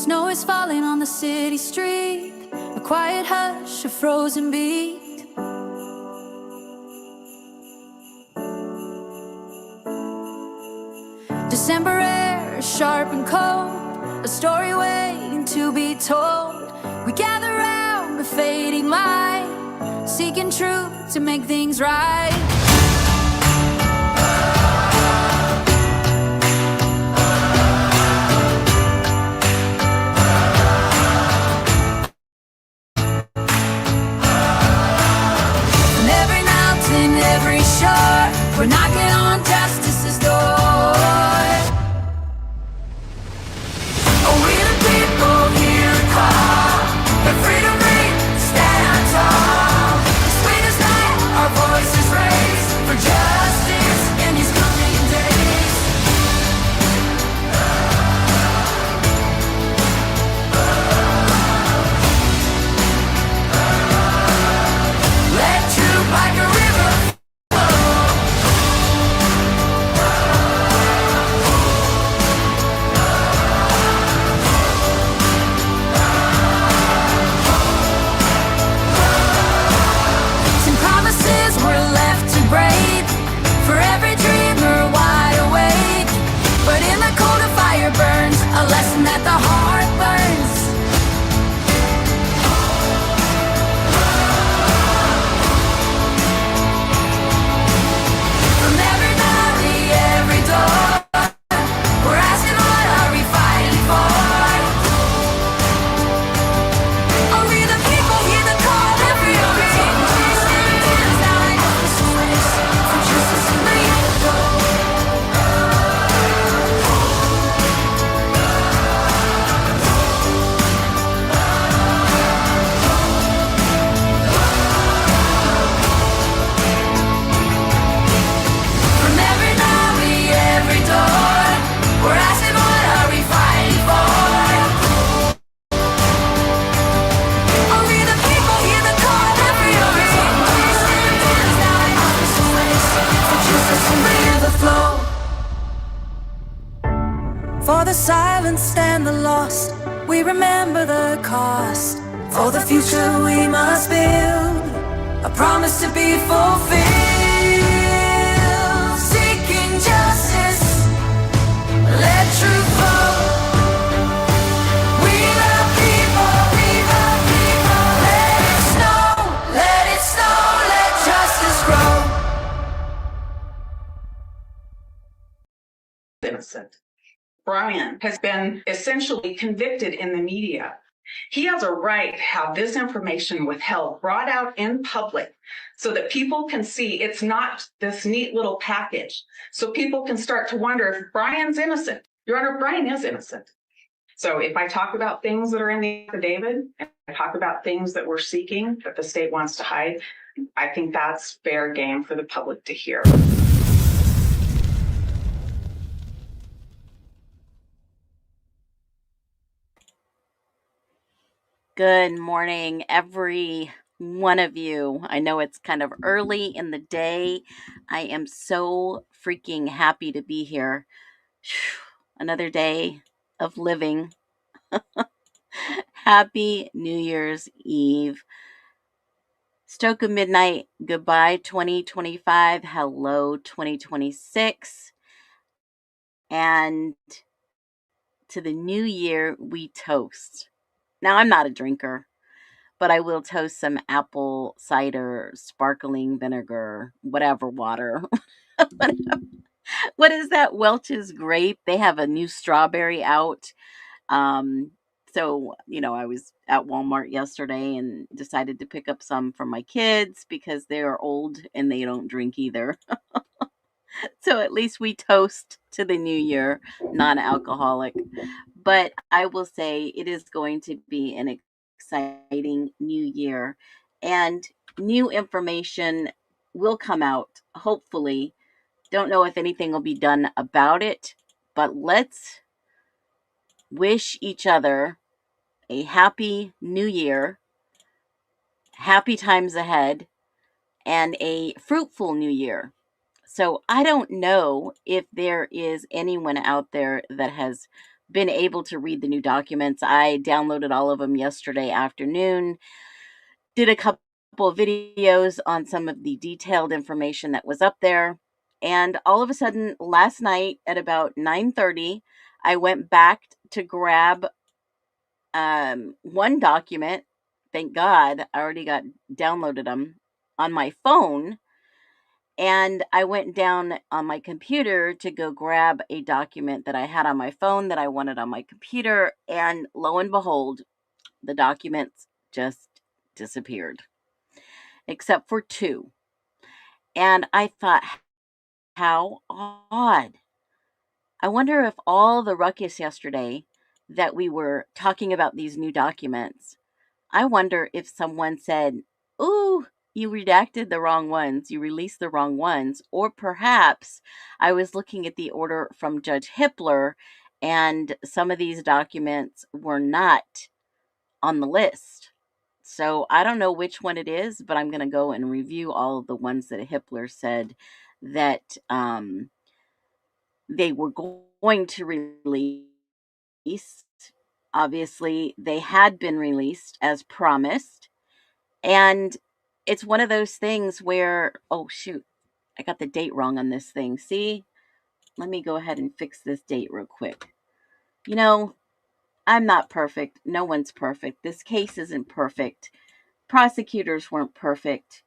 Snow is falling on the city street, a quiet hush, a frozen beat. December air, sharp and cold, a story waiting to be told. We gather round the fading light, seeking truth to make things right. From every mountain, every shore, we're knocking on justice's door. For the silence and the lost, we remember the cost. For the future we must build a promise to be fulfilled. Seeking justice, let truth flow. We the people, let it snow, let justice grow. Innocent. Brian has been essentially convicted in the media. He has a right to have this information withheld, brought out in public, so that people can see it's not this neat little package. So people can start to wonder if Brian's innocent. Your Honor, Brian is innocent. So if I talk about things that are in the affidavit, and I talk about things that we're seeking that the state wants to hide, I think that's fair game for the public to hear. Good morning, every one of you. I know it's kind of early in the day. I am so freaking happy to be here. Another day of living. Happy New Year's Eve. Stoke of midnight. Goodbye, 2025. Hello, 2026. And to the new year, we toast. Now, I'm not a drinker, but I will toast some apple cider, sparkling vinegar, whatever water. What is that? Welch's Grape. They have a new strawberry out. So, I was at Walmart yesterday and decided to pick up some for my kids because they are old and they don't drink either. So at least we toast to the new year, non-alcoholic. But I will say it is going to be an exciting new year, and new information will come out, hopefully. Don't know if anything will be done about it, but let's wish each other a happy new year, happy times ahead, and a fruitful new year. So I don't know if there is anyone out there that has been able to read the new documents. I downloaded all of them yesterday afternoon, did a couple of videos on some of the detailed information that was up there. And all of a sudden, last night at about 9:30, I went back to grab one document. Thank God, I already got downloaded them on my phone. And I went down on my computer to go grab a document that I had on my phone that I wanted on my computer. And lo and behold, the documents just disappeared, except for two. And I thought, how odd. I wonder if all the ruckus yesterday that we were talking about these new documents, I wonder if someone said, "Ooh, you redacted the wrong ones, you released the wrong ones," or perhaps I was looking at the order from Judge Hippler and some of these documents were not on the list. So I don't know which one it is, but I'm going to go and review all of the ones that Hippler said that they were going to release. Obviously, they had been released as promised. And it's one of those things where, oh, shoot, I got the date wrong on this thing. See, let me go ahead and fix this date real quick. You know, I'm not perfect. No one's perfect. This case isn't perfect. Prosecutors weren't perfect.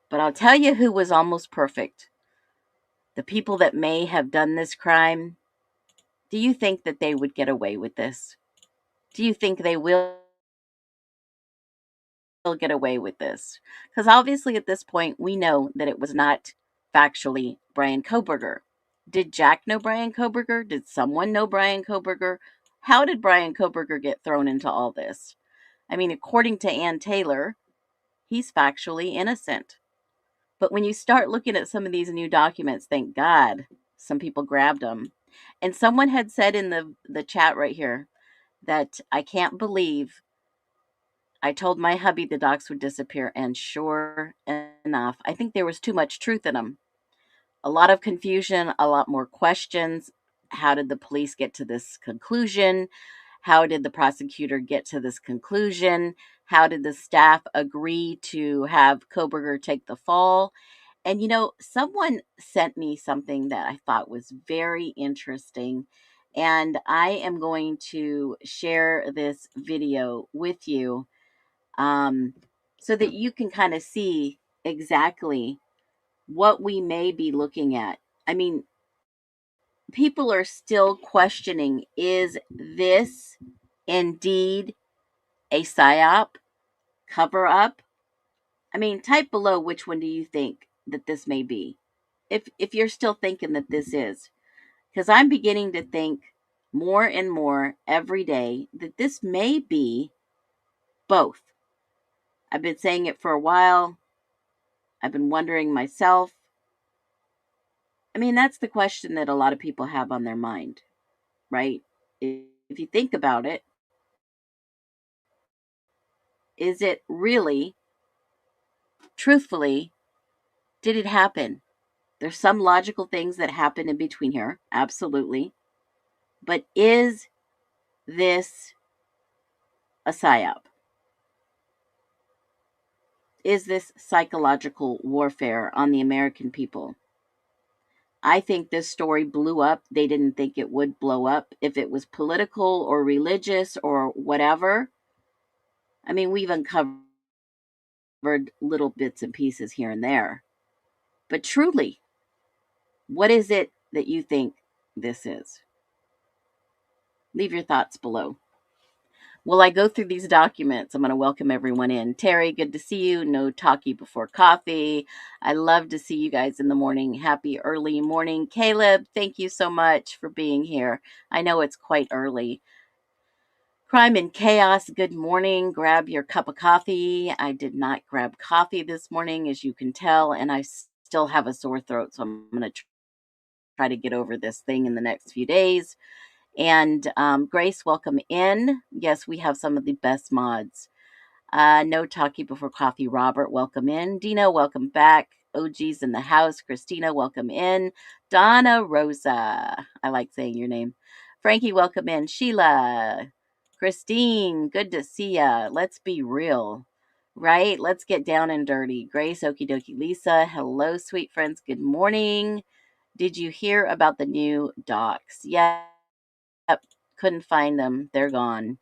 But I'll tell you who was almost perfect. The people that may have done this crime. Do you think that they would get away with this? Do you think they will get away with this? Because obviously at this point, we know that it was not factually Brian Koberger. Did Jack know Brian Koberger? Did someone know Brian Koberger? How did Brian Koberger get thrown into all this? I mean, according to Ann Taylor, he's factually innocent. But when you start looking at some of these new documents, thank God some people grabbed them. And someone had said in the chat right here that I can't believe I told my hubby the docs would disappear. And sure enough, I think there was too much truth in them. A lot of confusion, a lot more questions. How did the police get to this conclusion? How did the prosecutor get to this conclusion? How did the staff agree to have Koberger take the fall? And someone sent me something that I thought was very interesting. And I am going to share this video with you so that you can kind of see exactly what we may be looking at. I mean, people are still questioning, is this indeed a psyop, cover up? I mean, type below which one do you think that this may be. If you're still thinking that this is, because I'm beginning to think more and more every day that this may be both. I've been saying it for a while. I've been wondering myself. I mean, that's the question that a lot of people have on their mind, right? If you think about it, is it really, truthfully, did it happen? There's some logical things that happen in between here, absolutely. But is this a psyop? Is this psychological warfare on the American people? I think this story blew up. They didn't think it would blow up. If it was political or religious or whatever, I mean, we've uncovered little bits and pieces here and there. But truly, what is it that you think this is? Leave your thoughts below. While I go through these documents, I'm going to welcome everyone in. Terry, good to see you. No talkie before coffee. I love to see you guys in the morning. Happy early morning. Caleb, thank you so much for being here. I know it's quite early. Crime and Chaos, good morning. Grab your cup of coffee. I did not grab coffee this morning, as you can tell, and I still have a sore throat, so I'm going to try to get over this thing in the next few days. And Grace, welcome in. Yes, we have some of the best mods. No talkie before coffee. Robert, welcome in. Dina, welcome back. OG's in the house. Christina, welcome in. Donna Rosa, I like saying your name. Frankie, welcome in. Sheila, Christine, good to see ya. Let's be real, right? Let's get down and dirty. Grace, okie dokie. Lisa, hello, sweet friends. Good morning. Did you hear about the new docs? Yep, couldn't find them. They're gone.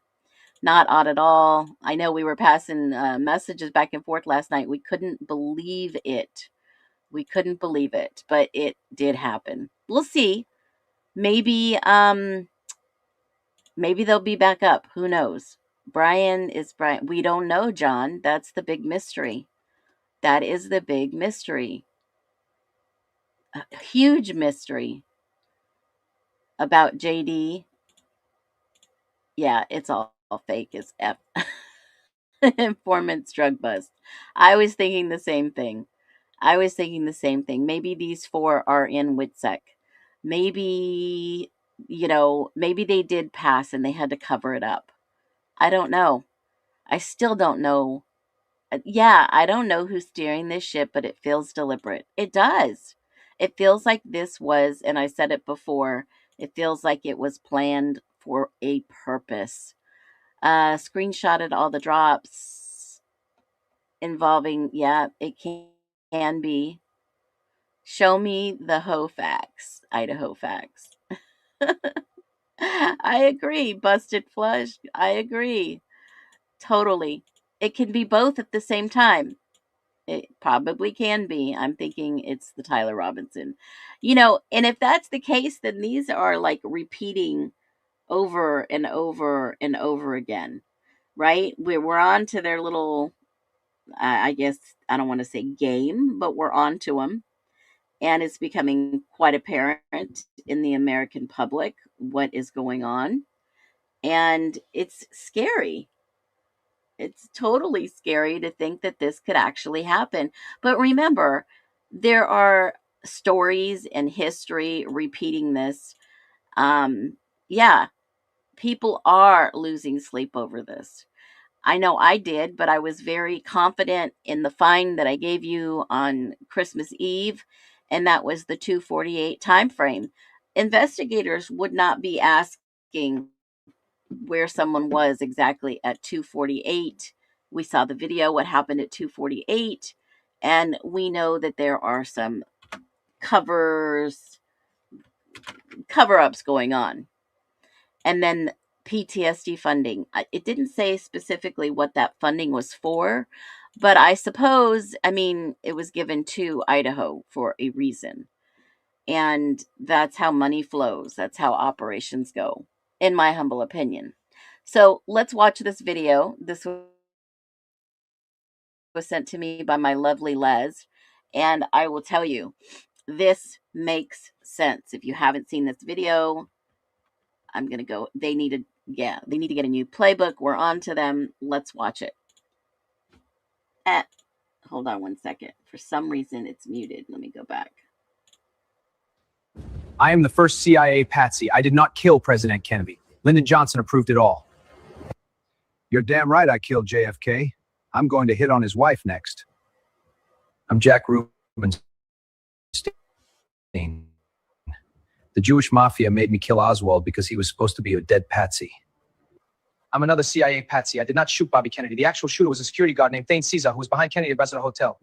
Not odd at all. I know we were passing messages back and forth last night. We couldn't believe it. We couldn't believe it, but it did happen. We'll see. Maybe maybe they'll be back up. Who knows? Brian is Brian. We don't know, John. That's the big mystery. That is the big mystery. A huge mystery about JD. Yeah, it's all fake as F. Informants drug bust. I was thinking the same thing. Maybe these four are in WITSEC. Maybe, maybe they did pass and they had to cover it up. I don't know. I still don't know. Yeah, I don't know who's steering this ship, but it feels deliberate. It does. It feels like this was, and I said it before, it feels like it was planned for a purpose. Screenshotted all the drops involving, yeah, it can be. Show me the Ho facts, Idaho facts. I agree. Busted flush. I agree. Totally. It can be both at the same time. It probably can be. I'm thinking it's the Tyler Robinson. And if that's the case, then these are like repeating over and over and over again, right? We're on to their little, I guess, I don't want to say game, but we're on to them. And it's becoming quite apparent in the American public what is going on. And it's scary. It's totally scary to think that this could actually happen. But remember, there are stories and history repeating this. Yeah, people are losing sleep over this. I know I did, but I was very confident in the find that I gave you on Christmas Eve, and that was the 2:48 time frame. Investigators would not be asking where someone was exactly at 2:48. We saw the video, what happened at 2:48, and we know that there are some cover-ups going on. And then PTSD funding. It didn't say specifically what that funding was for, but I suppose, it was given to Idaho for a reason. And that's how money flows. That's how operations go, in my humble opinion. So let's watch this video. This was sent to me by my lovely Les. And I will tell you, this makes sense. If you haven't seen this video, I'm going to go. They need to get a new playbook. We're on to them. Let's watch it. Hold on one second. For some reason, it's muted. Let me go back. I am the first CIA patsy. I did not kill President Kennedy. Lyndon Johnson approved it all. You're damn right I killed JFK. I'm going to hit on his wife next. I'm Jack Rubenstein. The Jewish mafia made me kill Oswald because he was supposed to be a dead patsy. I'm another CIA patsy. I did not shoot Bobby Kennedy. The actual shooter was a security guard named Thane Caesar, who was behind Kennedy at the Resident Hotel.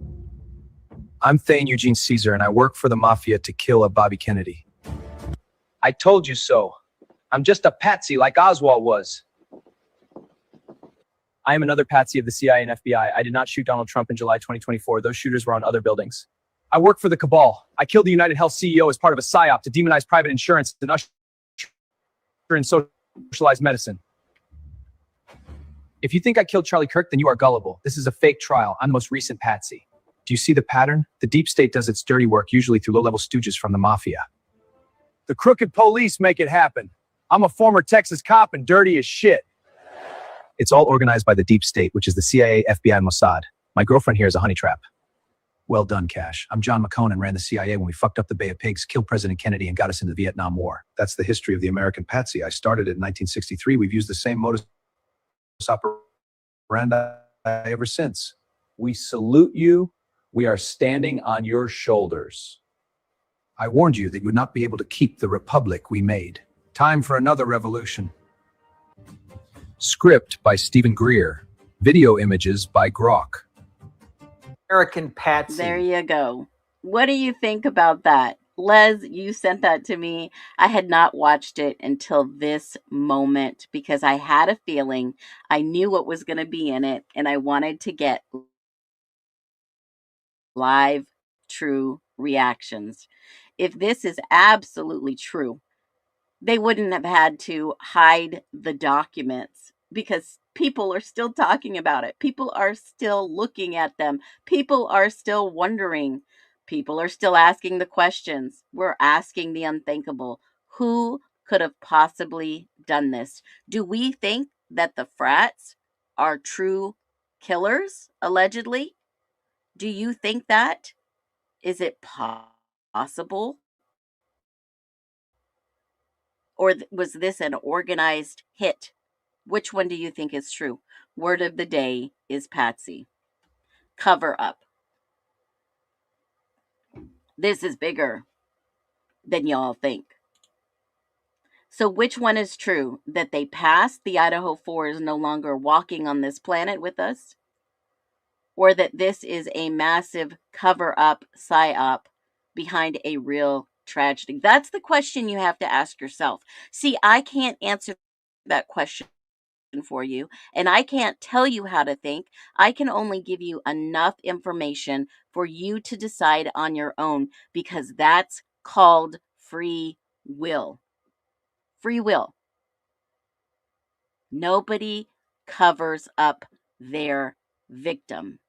I'm Thane Eugene Caesar, and I work for the mafia to kill a Bobby Kennedy. I told you so. I'm just a patsy like Oswald was. I am another patsy of the CIA and FBI. I did not shoot Donald Trump in July 2024. Those shooters were on other buildings. I work for the cabal. I killed the United Health CEO as part of a psyop to demonize private insurance and usher in socialized medicine. If you think I killed Charlie Kirk, then you are gullible. This is a fake trial. I'm the most recent patsy. Do you see the pattern? The deep state does its dirty work, usually through low-level stooges from the mafia. The crooked police make it happen. I'm a former Texas cop and dirty as shit. It's all organized by the deep state, which is the CIA, FBI, and Mossad. My girlfriend here is a honey trap. Well done, Cash. I'm John McCone and ran the CIA when we fucked up the Bay of Pigs, killed President Kennedy, and got us into the Vietnam War. That's the history of the American patsy. I started it in 1963. We've used the same modus operandi ever since. We salute you. We are standing on your shoulders. I warned you that you would not be able to keep the republic we made. Time for another revolution. Script by Stephen Greer. Video images by Grok. American Patsy. There you go. What do you think about that? Les, you sent that to me. I had not watched it until this moment because I had a feeling I knew what was going to be in it and I wanted to get live, true reactions. If this is absolutely true, they wouldn't have had to hide the documents because people are still talking about it. People are still looking at them. People are still wondering. People are still asking the questions. We're asking the unthinkable. Who could have possibly done this? Do we think that the frats are true killers, allegedly? Do you think that? Is it possible? Or was this an organized hit? Which one do you think is true? Word of the day is Patsy. Cover up. This is bigger than y'all think. So which one is true? That they passed, the IDAHO4 is no longer walking on this planet with us? Or that this is a massive cover-up, psyop behind a real tragedy? That's the question you have to ask yourself. See, I can't answer that question for you, and I can't tell you how to think. I can only give you enough information for you to decide on your own, because that's called free will. Free will. Nobody covers up their victim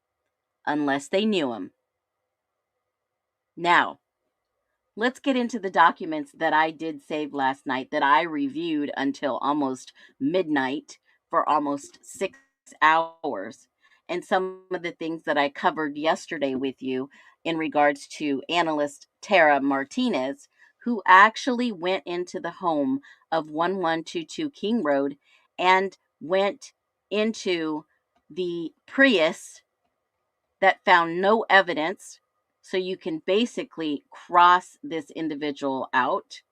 unless they knew him. Now, let's get into the documents that I did save last night that I reviewed until almost midnight for almost 6 hours. And some of the things that I covered yesterday with you in regards to analyst Tara Martinez, who actually went into the home of 1122 King Road and went into the Prius that found no evidence. So you can basically cross this individual out.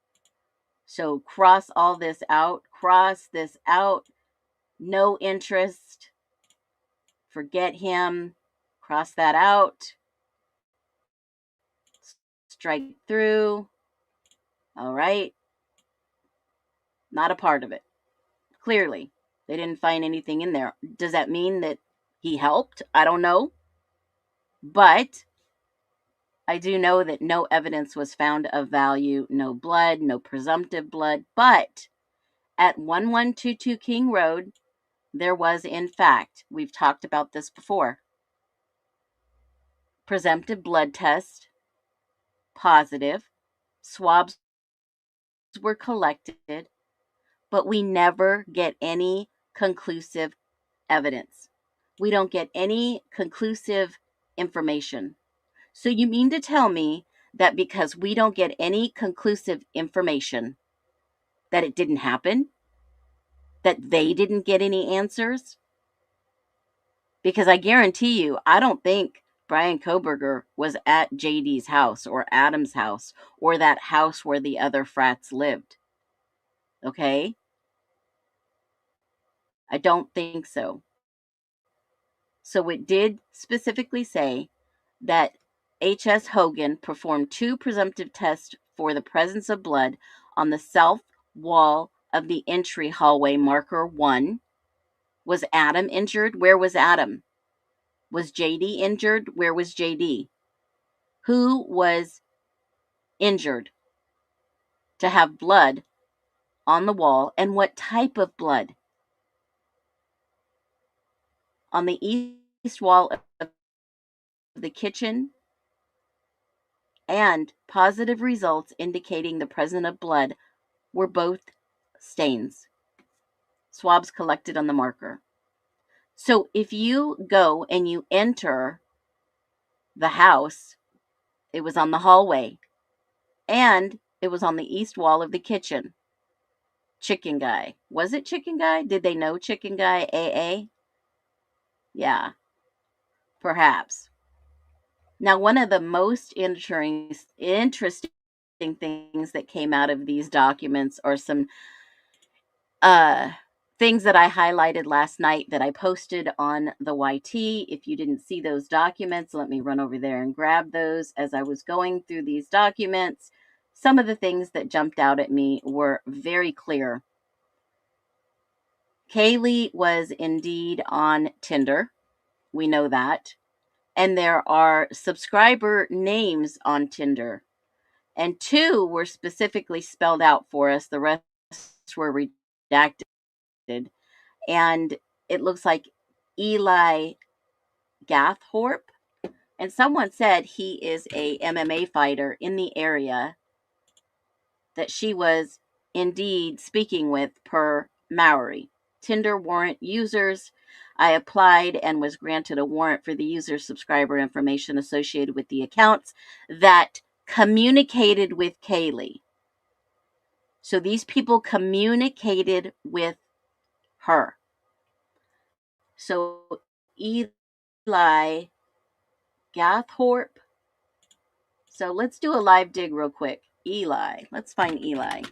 So cross all this out, cross this out, no interest, forget him, cross that out, strike through. All right. Not a part of it. Clearly, they didn't find anything in there. Does that mean that he helped? I don't know. But I do know that no evidence was found of value, no blood, no presumptive blood. But at 1122 King Road, there was, in fact, we've talked about this before, presumptive blood test, positive, swabs were collected, but we never get any conclusive evidence. We don't get any conclusive information. So you mean to tell me that because we don't get any conclusive information, that it didn't happen? That they didn't get any answers? Because I guarantee you, I don't think Brian Koberger was at JD's house or Adam's house or that house where the other frats lived. Okay? I don't think so. So it did specifically say that H.S. Hogan performed 2 presumptive tests for the presence of blood on the south wall of the entry hallway, marker 1. Was Adam injured? Where was Adam? Was JD injured? Where was JD? Who was injured to have blood on the wall, and what type of blood? On the east wall of the kitchen, and positive results indicating the presence of blood were both stains. Swabs collected on the marker. So if you go and you enter the house, it was on the hallway, and it was on the east wall of the kitchen. Chicken Guy. Was it Chicken Guy? Did they know Chicken Guy AA? Yeah, perhaps. Now, one of the most interesting things that came out of these documents, or some things that I highlighted last night that I posted on the YT. If you didn't see those documents, let me run over there and grab those. As I was going through these documents, some of the things that jumped out at me were very clear. Kaylee was indeed on Tinder. We know that. And there are subscriber names on Tinder. And 2 were specifically spelled out for us. The rest were redacted. And it looks like Eli Gathorpe. And someone said he is a MMA fighter in the area that she was indeed speaking with per Maori. Tinder warrant users. I applied and was granted a warrant for the user subscriber information associated with the accounts that communicated with Kaylee. So these people communicated with her. So Eli Gathorpe. So let's do a live dig real quick. Eli. Let's find Eli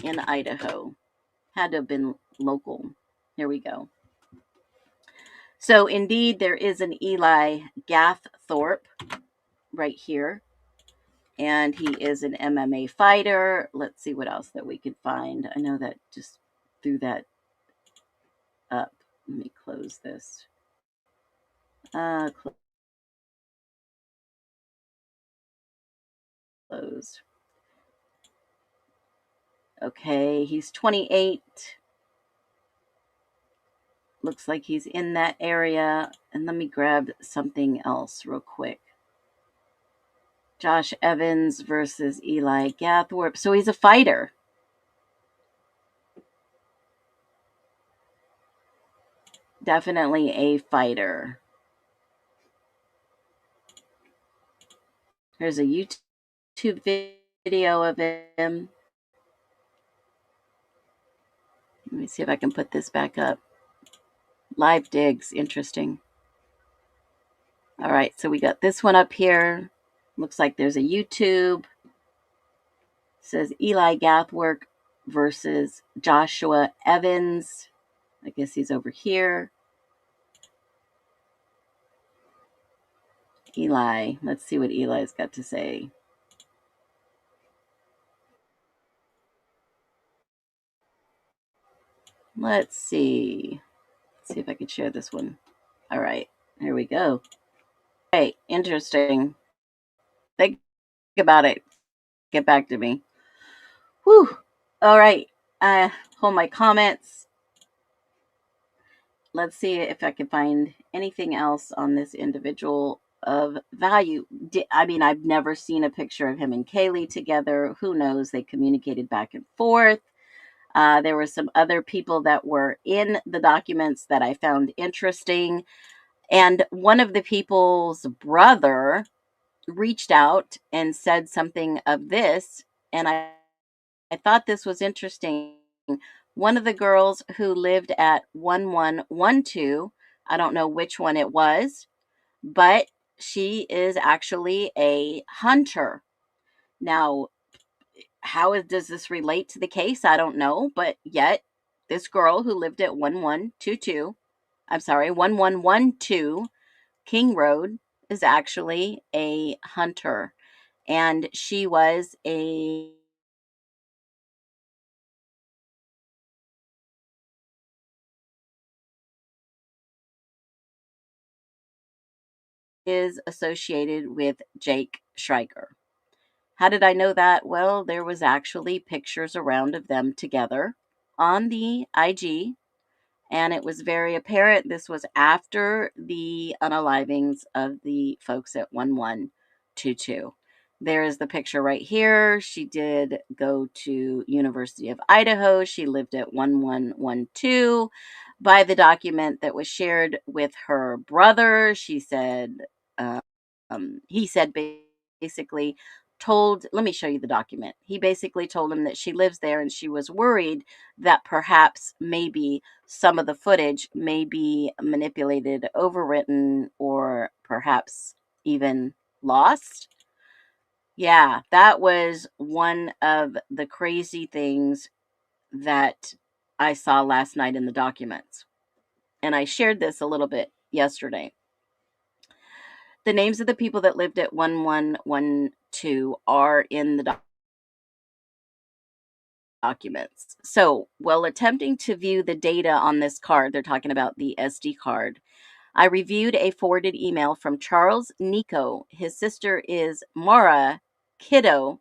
in Idaho. Had to have been local. Here we go. So indeed, there is an Eli Gathorpe right here. And he is an MMA fighter. Let's see what else that we could find. I know that just threw that up. Let me close this. Close. Okay, he's 28. Looks like he's in that area. And let me grab something else real quick. Josh Evans versus Eli Gathorpe. So he's a fighter. Definitely a fighter. There's a YouTube video of him. Let me see if I can put this back up. Live digs, interesting. All right, so we got this one up here. Looks like there's a YouTube. It says Eli Gathwork versus Joshua Evans. I guess he's over here. Eli. Let's see what Eli's got to say. Let's see. Let's see if I can share this one. All right, here we go. Hey, interesting. Think about it. Get back to me. Whew. All right. Hold my comments. Let's see if I can find anything else on this individual of value. I mean, I've never seen a picture of him and Kaylee together. Who knows? They communicated back and forth. There were some other people that were in the documents that I found interesting. And one of the people's brother reached out and said something of this. And I thought this was interesting. One of the girls who lived at 1112, I don't know which one it was, but she is actually a hunter. Now, does this relate to the case? I don't know, but yet this girl who lived at 1112 King Road is actually a hunter, and she was is associated with Jake Schreiger. How did I know that? Well, there was actually pictures around of them together on the IG, and it was very apparent this was after the unalivings of the folks at 1122. There is the picture right here. She did go to University of Idaho. She lived at 1112. By the document that was shared with her brother, she said, he said basically let me show you the document. He basically told him that she lives there and she was worried that perhaps maybe some of the footage may be manipulated, overwritten, or perhaps even lost. Yeah, that was one of the crazy things that I saw last night in the documents. And I shared this a little bit yesterday. The names of the people that lived at 1112 are in the documents. So, while attempting to view the data on this card, they're talking about the SD card, I reviewed a forwarded email from Charles Nico. His sister is Mara Kiddo,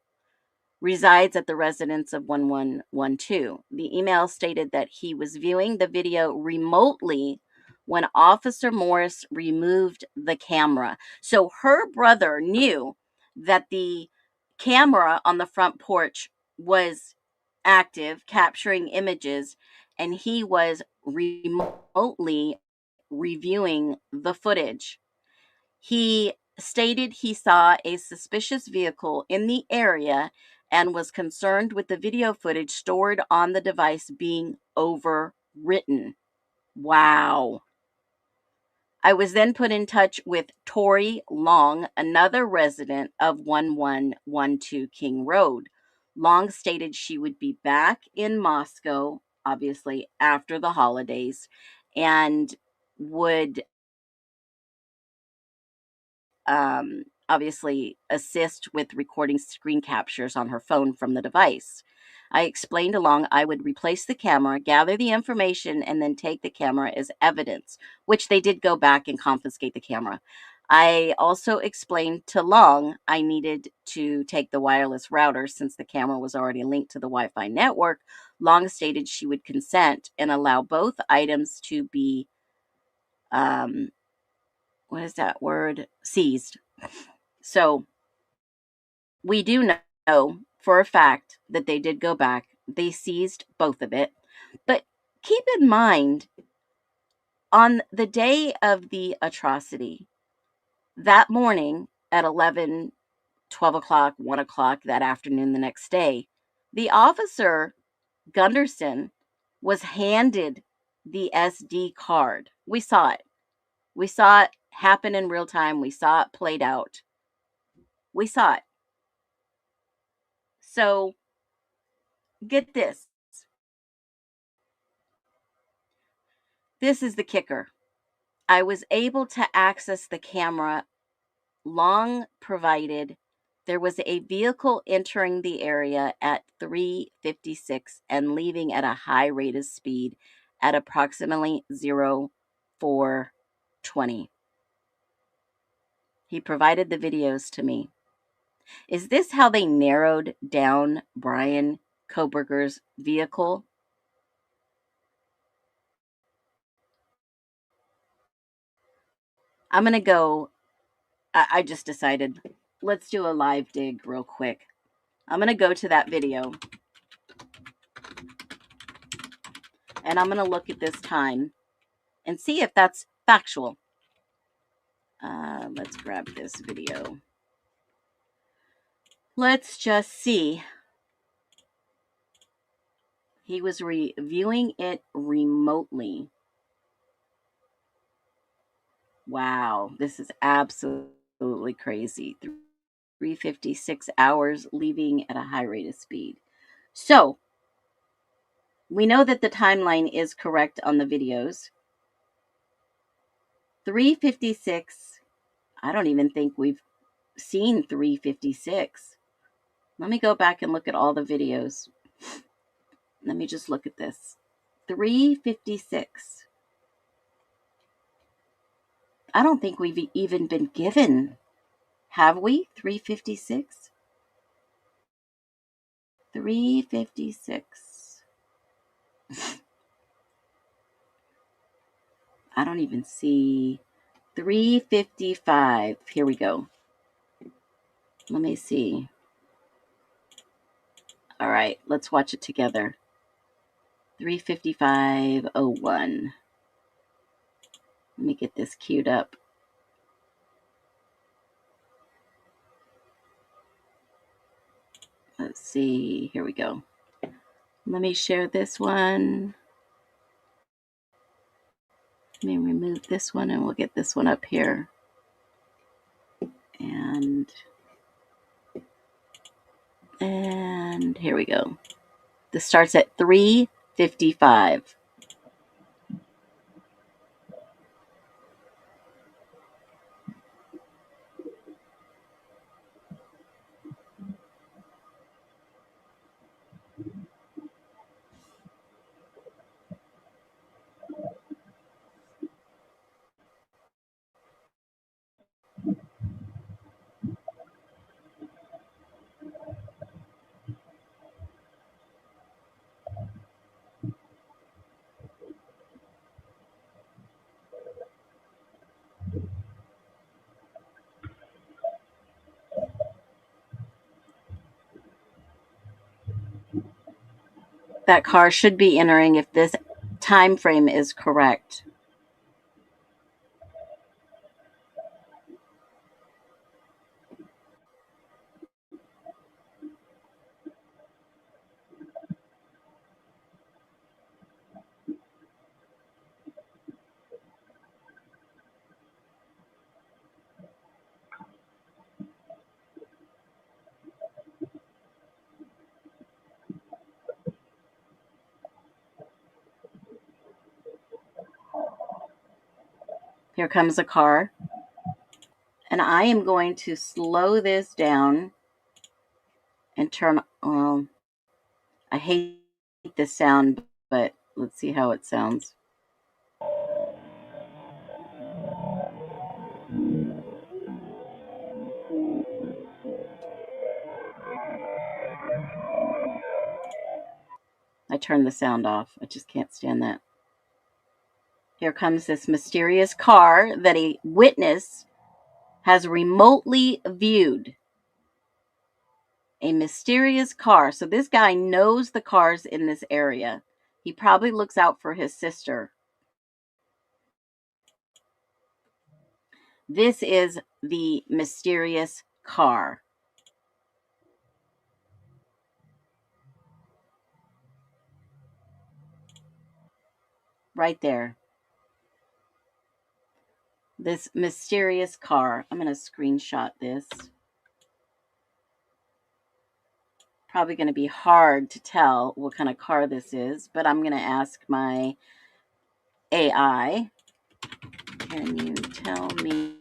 resides at the residence of 1112. The email stated that he was viewing the video remotely when Officer Morris removed the camera. So her brother knew that the camera on the front porch was active, capturing images, and he was remotely reviewing the footage. He stated he saw a suspicious vehicle in the area and was concerned with the video footage stored on the device being overwritten. Wow. I was then put in touch with Tori Long, another resident of 1112 King Road. Long stated she would be back in Moscow, obviously after the holidays, and would obviously assist with recording screen captures on her phone from the device. I explained along I would replace the camera, gather the information, and then take the camera as evidence, which they did go back and confiscate the camera. I also explained to Long I needed to take the wireless router since the camera was already linked to the Wi-Fi network. Long stated she would consent and allow both items to be, what is that word? Seized. So we do know for a fact that they did go back. They seized both of it. But keep in mind, on the day of the atrocity, that morning at 11, 12 o'clock, 1 o'clock that afternoon the next day, the officer, Gunderson, was handed the SD card. We saw it. We saw it happen in real time. We saw it played out. We saw it. So get this. This is the kicker. I was able to access the camera. Long provided there was a vehicle entering the area at 3:56 and leaving at a high rate of speed at approximately 0420. He provided the videos to me. Is this how they narrowed down Brian Koberger's vehicle? I'm going to go. I just decided, let's do a live dig real quick. I'm going to go to that video and I'm going to look at this time and see if that's factual. Let's grab this video. Let's just see. He was reviewing it remotely. Wow, this is absolutely crazy. 356 hours leaving at a high rate of speed. So, we know that the timeline is correct on the videos. 356. I don't even think we've seen 356. Let me go back and look at all the videos. Let me just look at this. 356. I don't think we've even been given. Have we? 356? 356. I don't even see 355. Here we go. Let me see. All right, let's watch it together. 355:01. Let me get this queued up. Let's see. Here we go. Let me share this one. Let me remove this one and we'll get this one up here. And And here we go. This starts at 3:55. That car should be entering if this time frame is correct. Here comes a car. And I am going to slow this down and turn, well, I hate this sound, but let's see how it sounds. I turned the sound off. I just can't stand that. Here comes this mysterious car that a witness has remotely viewed. A mysterious car. So this guy knows the cars in this area. He probably looks out for his sister. This is the mysterious car. Right there. This mysterious car. I'm going to screenshot this. Probably going to be hard to tell what kind of car this is, but I'm going to ask my AI. Can you tell me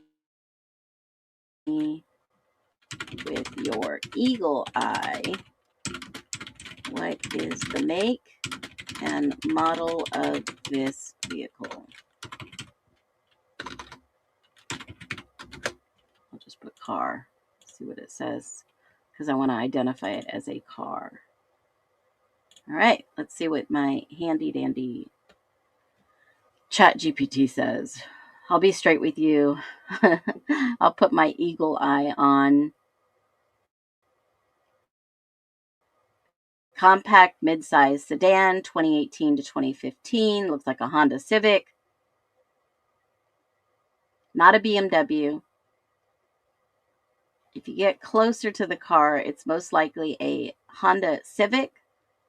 with your eagle eye what is the make and model of this vehicle? I'll just put car, see what it says, because I want to identify it as a car. All right, let's see what my handy dandy Chat GPT says. I'll be straight with you. I'll put my eagle eye on. Compact midsize sedan, 2018 to 2015. Looks like a Honda Civic. Not a BMW. If you get closer to the car, it's most likely a Honda Civic,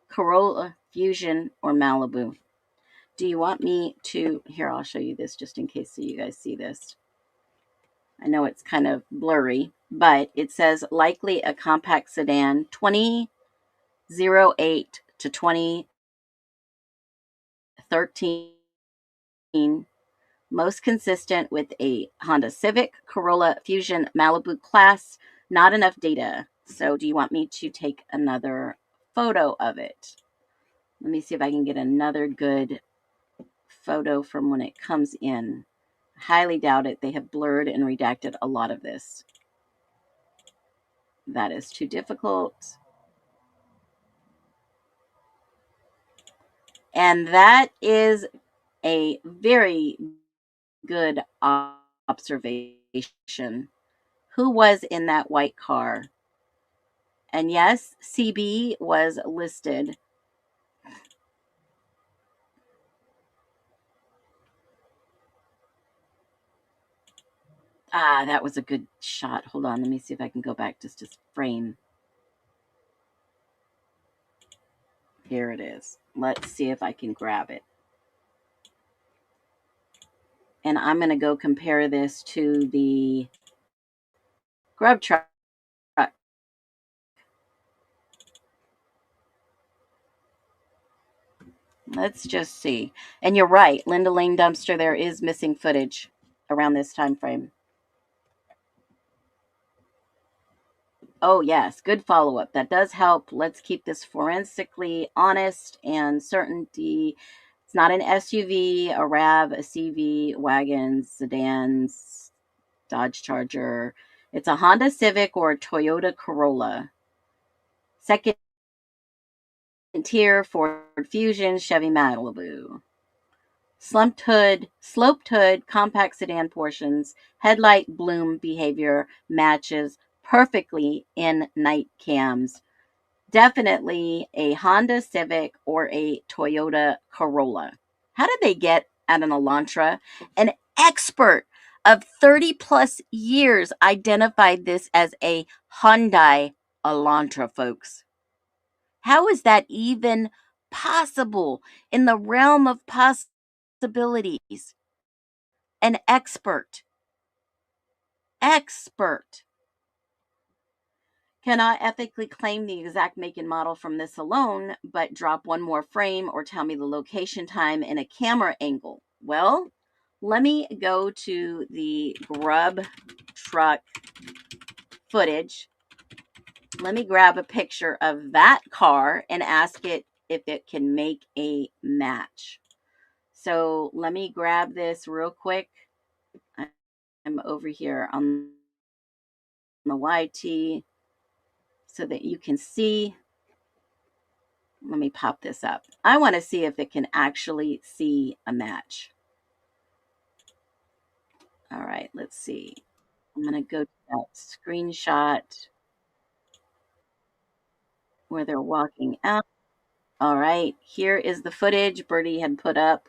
Corolla, Fusion, or Malibu. Do you want me to... Here, I'll show you this just in case so you guys see this. I know it's kind of blurry, but it says likely a compact sedan, 2008 to 2013. Most consistent with a Honda Civic, Corolla, Fusion, Malibu class. Not enough data. So do you want me to take another photo of it? Let me see if I can get another good photo from when it comes in. Highly doubt it. They have blurred and redacted a lot of this. That is too difficult. And that is a very good observation. Who was in that white car? And yes, CB was listed. Ah, that was a good shot. Hold on, let me see if I can go back just a frame. Here it is. Let's see if I can grab it. And I'm going to go compare this to the grub truck. Let's just see. And you're right, Linda Lane dumpster, there is missing footage around this time frame. Oh, yes, good follow-up. That does help. Let's keep this forensically honest and certainty. It's not an SUV, a RAV, a CV, wagons, sedans, Dodge Charger. It's a Honda Civic or a Toyota Corolla. Second tier, Ford Fusion, Chevy Malibu. Sloped hood, compact sedan portions, headlight bloom behavior matches perfectly in night cams. Definitely a Honda Civic or a Toyota Corolla. How did they get at an Elantra? An expert of 30 plus years identified this as a Hyundai Elantra, folks. How is that even possible in the realm of possibilities? An expert cannot ethically claim the exact make and model from this alone, but drop one more frame or tell me the location, time, and a camera angle. Well, let me go to the Grub truck footage. Let me grab a picture of that car and ask it if it can make a match. So let me grab this real quick. I'm over here on the YT so that you can see. Let me pop this up. I want to see if it can actually see a match. All right, let's see. I'm going to go to that screenshot where they're walking out. All right, here is the footage Birdie had put up.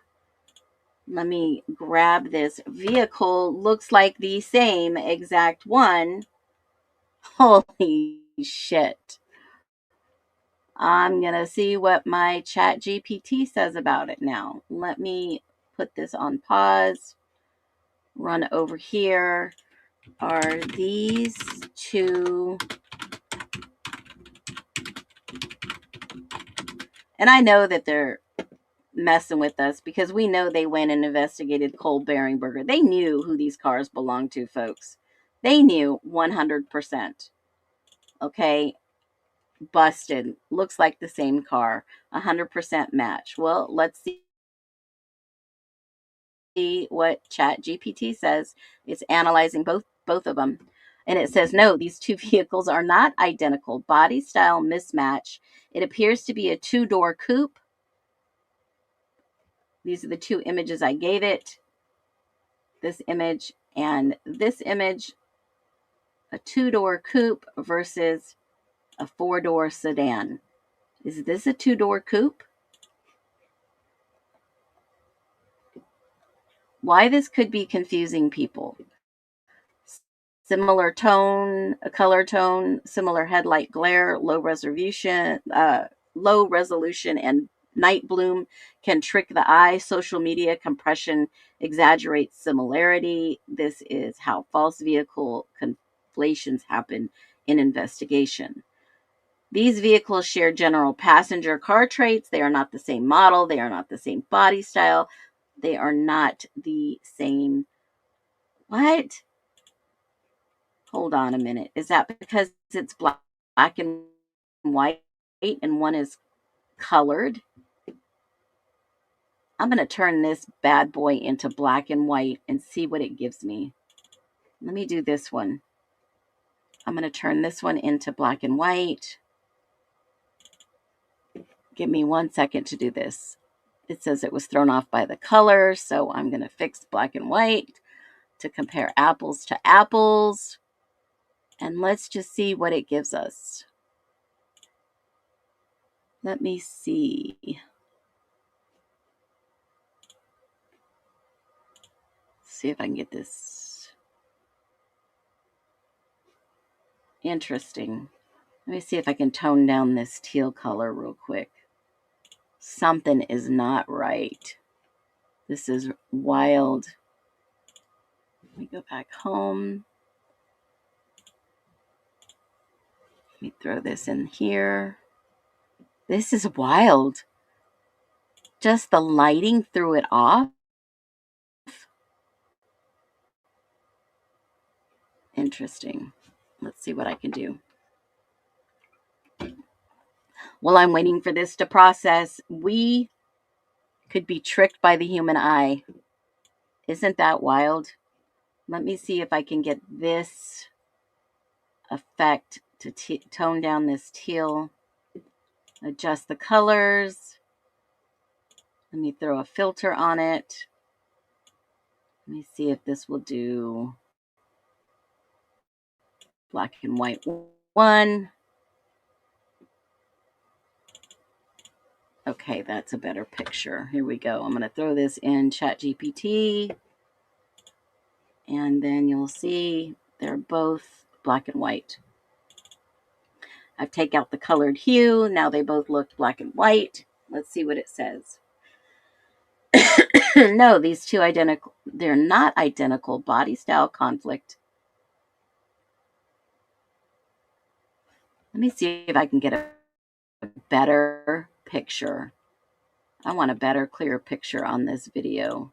Let me grab this vehicle. Looks like the same exact one. Holy shit. I'm going to see what my chat GPT says about it now. Let me put this on pause. Run over here. Are these two? And I know that they're messing with us because we know they went and investigated Cole Beringberger. They knew who these cars belonged to, folks. They knew 100%. Okay, busted. Looks like the same car. 100% match. Well, let's see what Chat GPT says. It's analyzing both of them. And it says, no, these two vehicles are not identical. Body style mismatch. It appears to be a two-door coupe. These are the two images I gave it. This image and this image. A two-door coupe versus a four-door sedan. Is this a two-door coupe? Why this could be confusing people. Similar tone, a color tone, similar headlight glare, low resolution, and night bloom can trick the eye. Social media compression exaggerates similarity. This is how false vehicle conflations happen in investigation. These vehicles share general passenger car traits. They are not the same model. They are not the same body style. They are not the same. What? Hold on a minute. Is that because it's black and white and one is colored? I'm going to turn this bad boy into black and white and see what it gives me. Let me do this one. I'm going to turn this one into black and white. Give me 1 second to do this. It says it was thrown off by the color, so I'm going to fix black and white to compare apples to apples. And let's just see what it gives us. Let me see. See if I can get this. Interesting. Let me see if I can tone down this teal color real quick. Something is not right. This is wild. Let me go back home. Let me throw this in here. This is wild. just the lighting threw it off. Interesting. Let's see what I can do. While I'm waiting for this to process, we could be tricked by the human eye. Isn't that wild? Let me see if I can get this effect to tone down this teal. Adjust the colors. Let me throw a filter on it. Let me see if this will do black and white 1. Okay, that's a better picture. Here we go. I'm going to throw this in ChatGPT. And then you'll see they're both black and white. I've taken out the colored hue. Now they both look black and white. Let's see what it says. No, these two identical. They're not identical. Body style conflict. Let me see if I can get a better picture. I want a better, clear picture on this video.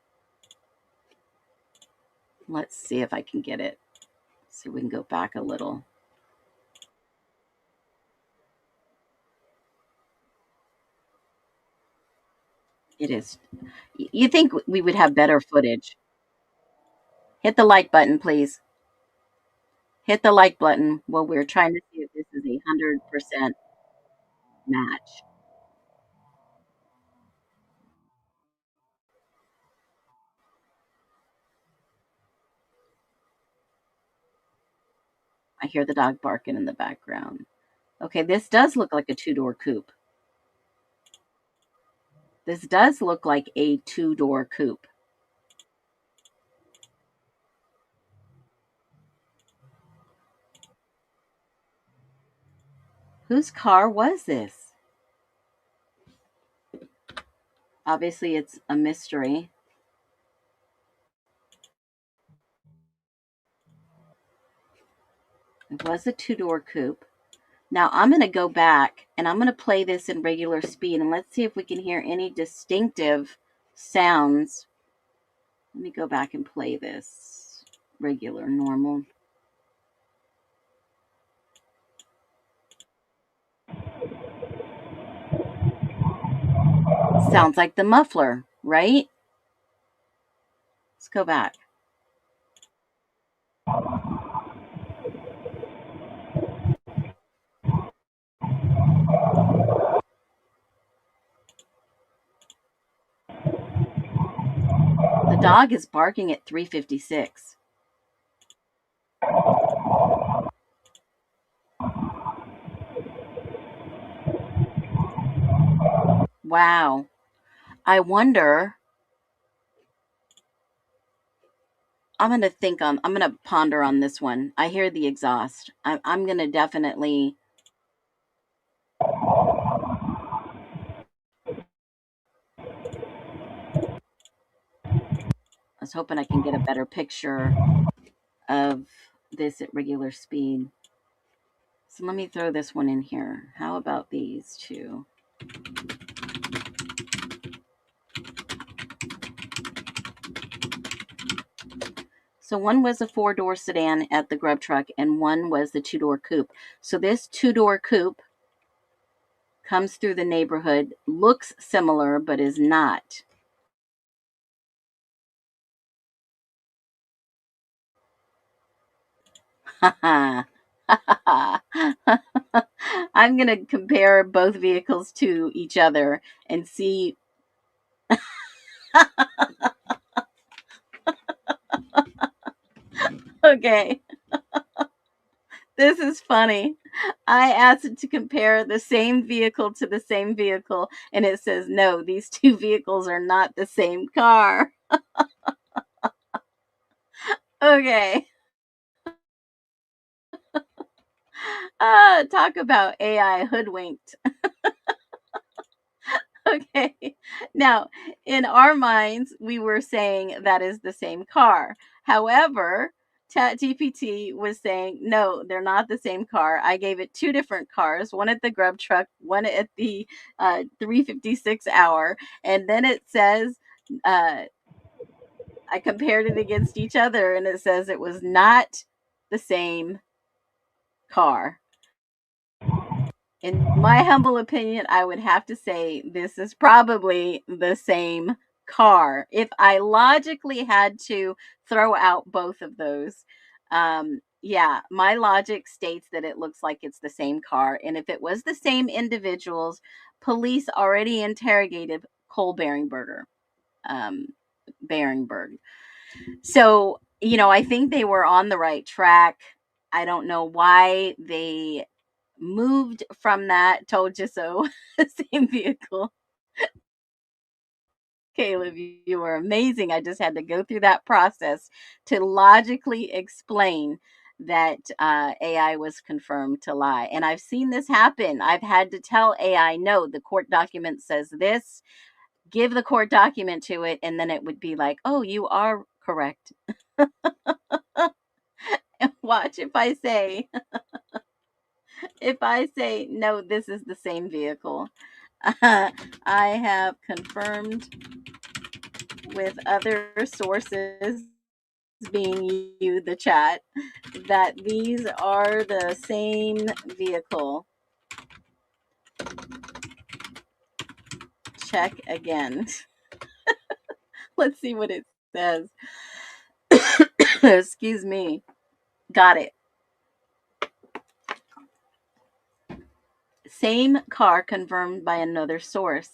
Let's see if I can get it. See if we can go back a little. It is. You think we would have better footage? Hit the like button, please. Hit the like button while we're trying to see if this is 100% match. I hear the dog barking in the background. Okay, this does look like a two-door coupe. This does look like a two-door coupe. Whose car was this? Obviously, it's a mystery. It was a two-door coupe. Now, I'm going to go back and I'm going to play this in regular speed and let's see if we can hear any distinctive sounds. Let me go back and play this regular, normal. Sounds like the muffler, right? Let's go back. The dog is barking at 3:56. Wow. I wonder. I'm going to ponder on this one. I hear the exhaust. I'm going to definitely. I was hoping I can get a better picture of this at regular speed. So let me throw this one in here. How about these two? So one was a 4-door sedan at the grub truck and one was the 2-door coupe. So this 2-door coupe comes through the neighborhood, looks similar, but is not. I'm going to compare both vehicles to each other and see. Okay. This is funny. I asked it to compare the same vehicle to the same vehicle, and it says, no, these two vehicles are not the same car. Okay. Talk about AI hoodwinked. Okay. Now, in our minds, we were saying that is the same car. However, ChatGPT was saying, no, they're not the same car. I gave it two different cars, one at the grub truck, one at the 356 hour. And then it says, I compared it against each other, and it says it was not the same car. In my humble opinion, I would have to say this is probably the same car. If I logically had to throw out both of those, yeah, my logic states that it looks like it's the same car. And if it was the same individuals, police already interrogated Cole Beringberg. So, I think they were on the right track. I don't know why they moved from that. Told you so. Same vehicle. Caleb, you were amazing. I just had to go through that process to logically explain that AI was confirmed to lie. And I've seen this happen. I've had to tell AI, no, the court document says this, give the court document to it, and then it would be like, oh, you are correct. Watch if I say no, this is the same vehicle. I have confirmed with other sources, being you, the chat, that these are the same vehicle. Check again. Let's see what it says. Excuse me. Got it. Same car confirmed by another source.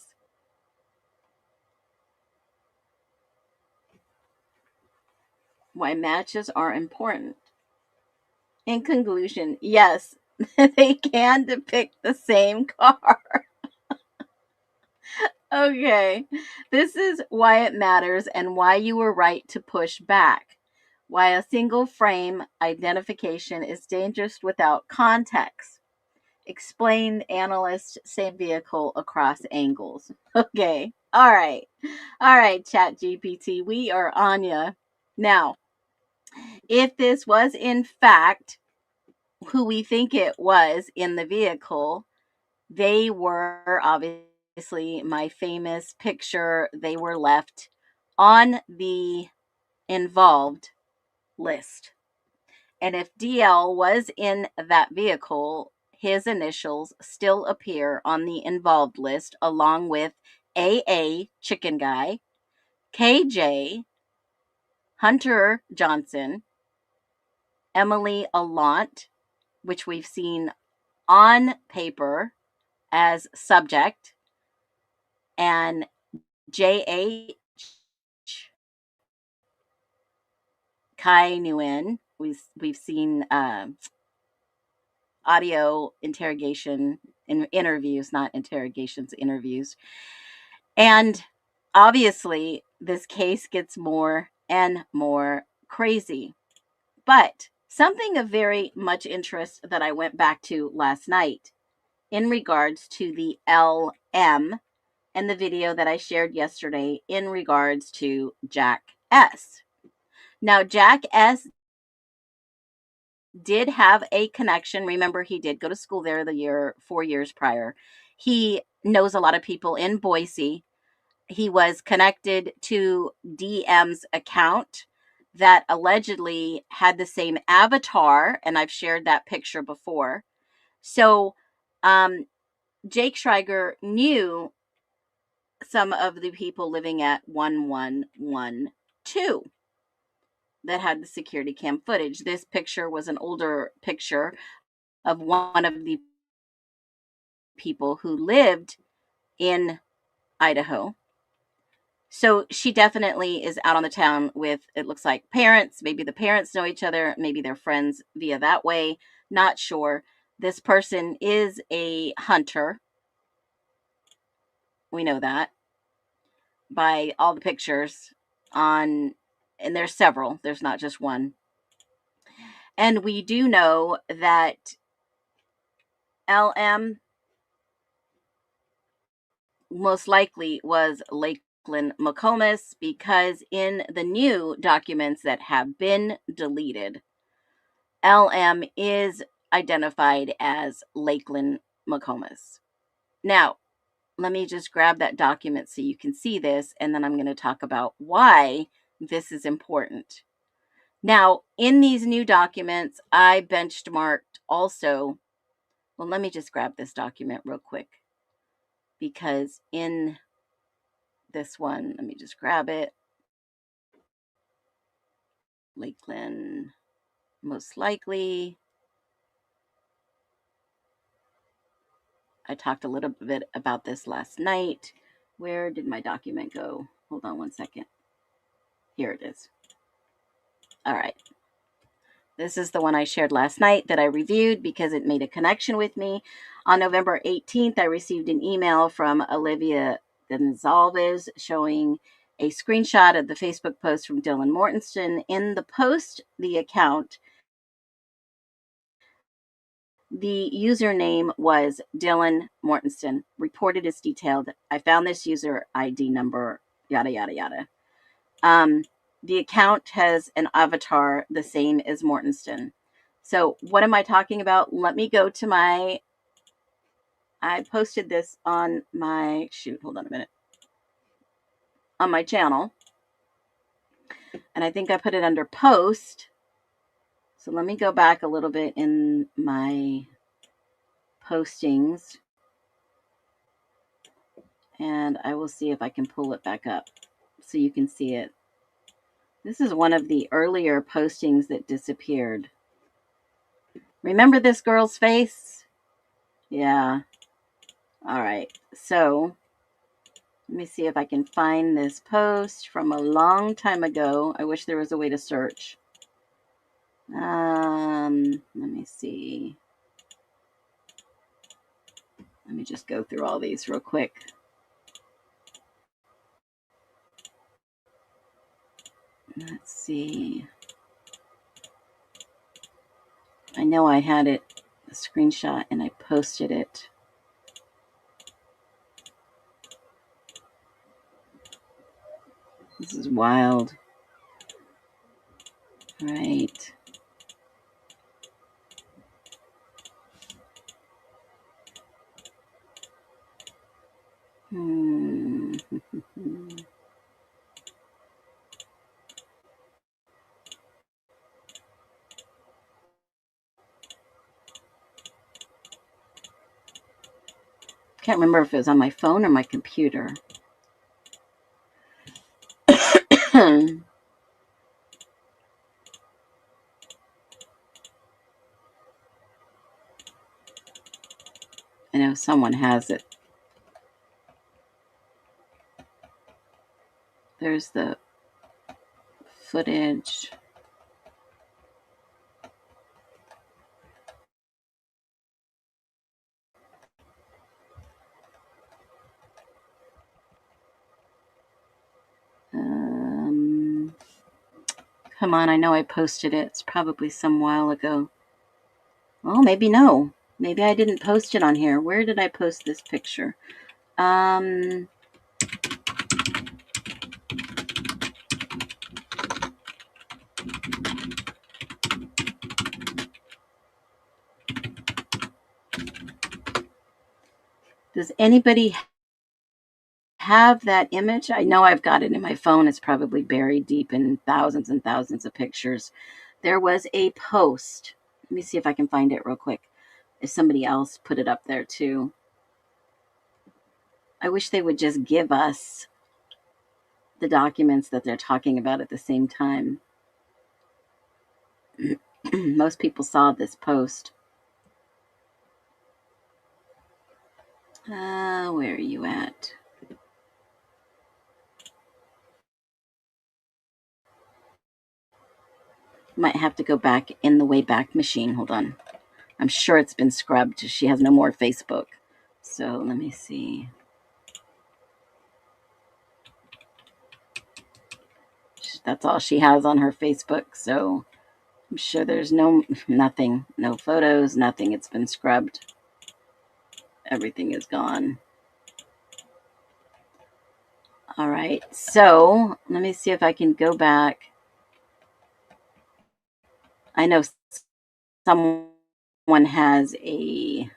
Why matches are important. In conclusion, yes, they can depict the same car. Okay, this is why it matters and why you were right to push back. Why a single frame identification is dangerous without context. Explained analyst, same vehicle across angles. Okay, all right, ChatGPT, we are on ya. Now, if this was in fact who we think it was in the vehicle, they were obviously my famous picture. They were left on the involved list. And if DL was in that vehicle, his initials still appear on the involved list along with AA, Chicken Guy, KJ, Hunter Johnson, Emily Alant, which we've seen on paper as subject, and JH Kai Nguyen. We've seen audio interrogation in interviews, not interrogations, interviews. And obviously, this case gets more and more crazy. But something of very much interest that I went back to last night in regards to the LM and the video that I shared yesterday in regards to Jack S. Now, Jack S did have a connection. Remember, he did go to school there 4 years prior. He knows a lot of people in Boise. He was connected to DM's account that allegedly had the same avatar, and I've shared that picture before. So, Jake Schreiger knew some of the people living at 1112 that had the security cam footage. This picture was an older picture of one of the people who lived in Idaho. So she definitely is out on the town with, it looks like, parents. Maybe the parents know each other. Maybe they're friends via that way. Not sure. This person is a hunter. We know that by all the pictures on, and there's several. There's not just one. And we do know that LM most likely was Lakeland McComas, because in the new documents that have been deleted, LM is identified as Lakeland McComas. Now, let me just grab that document so you can see this, and then I'm going to talk about why this is important. Now, in these new documents, I benchmarked also. Well, let me just grab this document real quick, because in this one, let me just grab it. Lakeland, most likely. I talked a little bit about this last night. Where did my document go? Hold on one second. Here it is. All right. This is the one I shared last night that I reviewed because it made a connection with me. On November 18th, I received an email from Olivia Gonzalez showing a screenshot of the Facebook post from Dylan Mortensen. In the post, the account, the username was Dylan Mortensen, reported as detailed. I found this user ID number, yada, yada, yada. The account has an avatar the same as Mortensen. So what am I talking about? Let me go to I posted this on my, hold on a minute, on my channel. And I think I put it under post. So let me go back a little bit in my postings. And I will see if I can pull it back up so you can see it. This is one of the earlier postings that disappeared. Remember this girl's face? Yeah. All right. So let me see if I can find this post from a long time ago. I wish there was a way to search. Let me see. Let me just go through all these real quick. Let's see. I know I had it, a screenshot, and I posted it. This is wild. Right. Can't remember if it was on my phone or my computer. I know someone has it. There's the footage. Come on, I know I posted it. It's probably some while ago. Oh, maybe no. Maybe I didn't post it on here. Where did I post this picture? I Does anybody have that image? I know I've got it in my phone. It's probably buried deep in thousands and thousands of pictures. There was a post. Let me see if I can find it real quick. If somebody else put it up there too. I wish they would just give us the documents that they're talking about at the same time. Most people saw this post. Where are you at? Might have to go back in the Wayback Machine. Hold on. I'm sure it's been scrubbed. She has no more Facebook. So let me see. That's all she has on her Facebook. So I'm sure there's nothing, no photos, nothing. It's been scrubbed. Everything is gone. All right. So let me see if I can go back. I know someone has a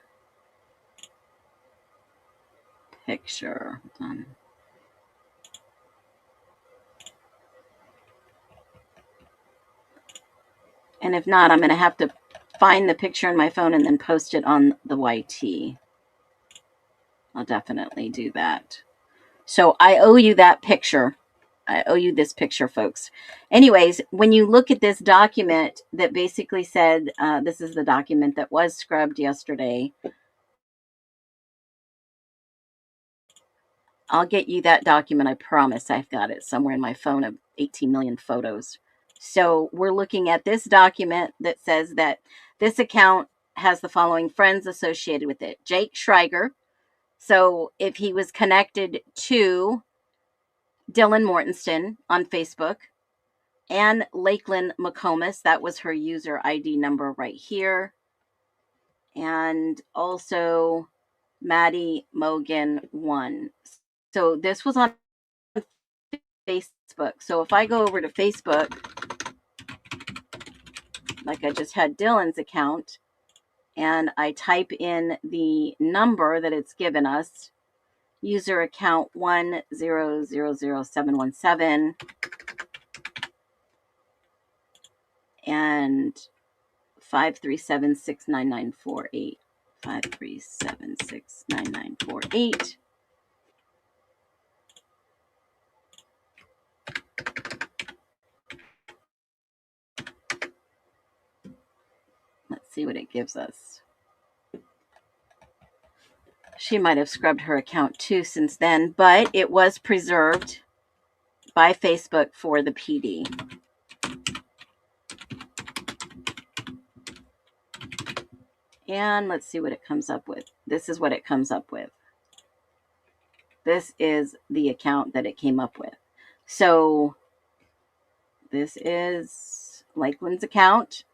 picture. Hold on. And if not, I'm going to have to find the picture in my phone and then post it on the YT. I'll definitely do that. So I owe you that picture. I owe you this picture, folks. Anyways, when you look at this document that basically said, this is the document that was scrubbed yesterday. I'll get you that document. I promise. I've got it somewhere in my phone of 18 million photos. So we're looking at this document that says that this account has the following friends associated with it. Jake Schreiger. So if he was connected to Dylan Mortensen on Facebook, and Lakeland McComas, that was her user ID number right here. And also Maddie Mogan 1. So this was on Facebook. So if I go over to Facebook, like I just had Dylan's account, and I type in the number that it's given us, user account 1000717, and 537-69948. 537-69948. Let's see what it gives us. She might have scrubbed her account too since then, but it was preserved by Facebook for the PD. And let's see what it comes up with. This is what it comes up with. This is the account that it came up with. So this is Lakeland's account.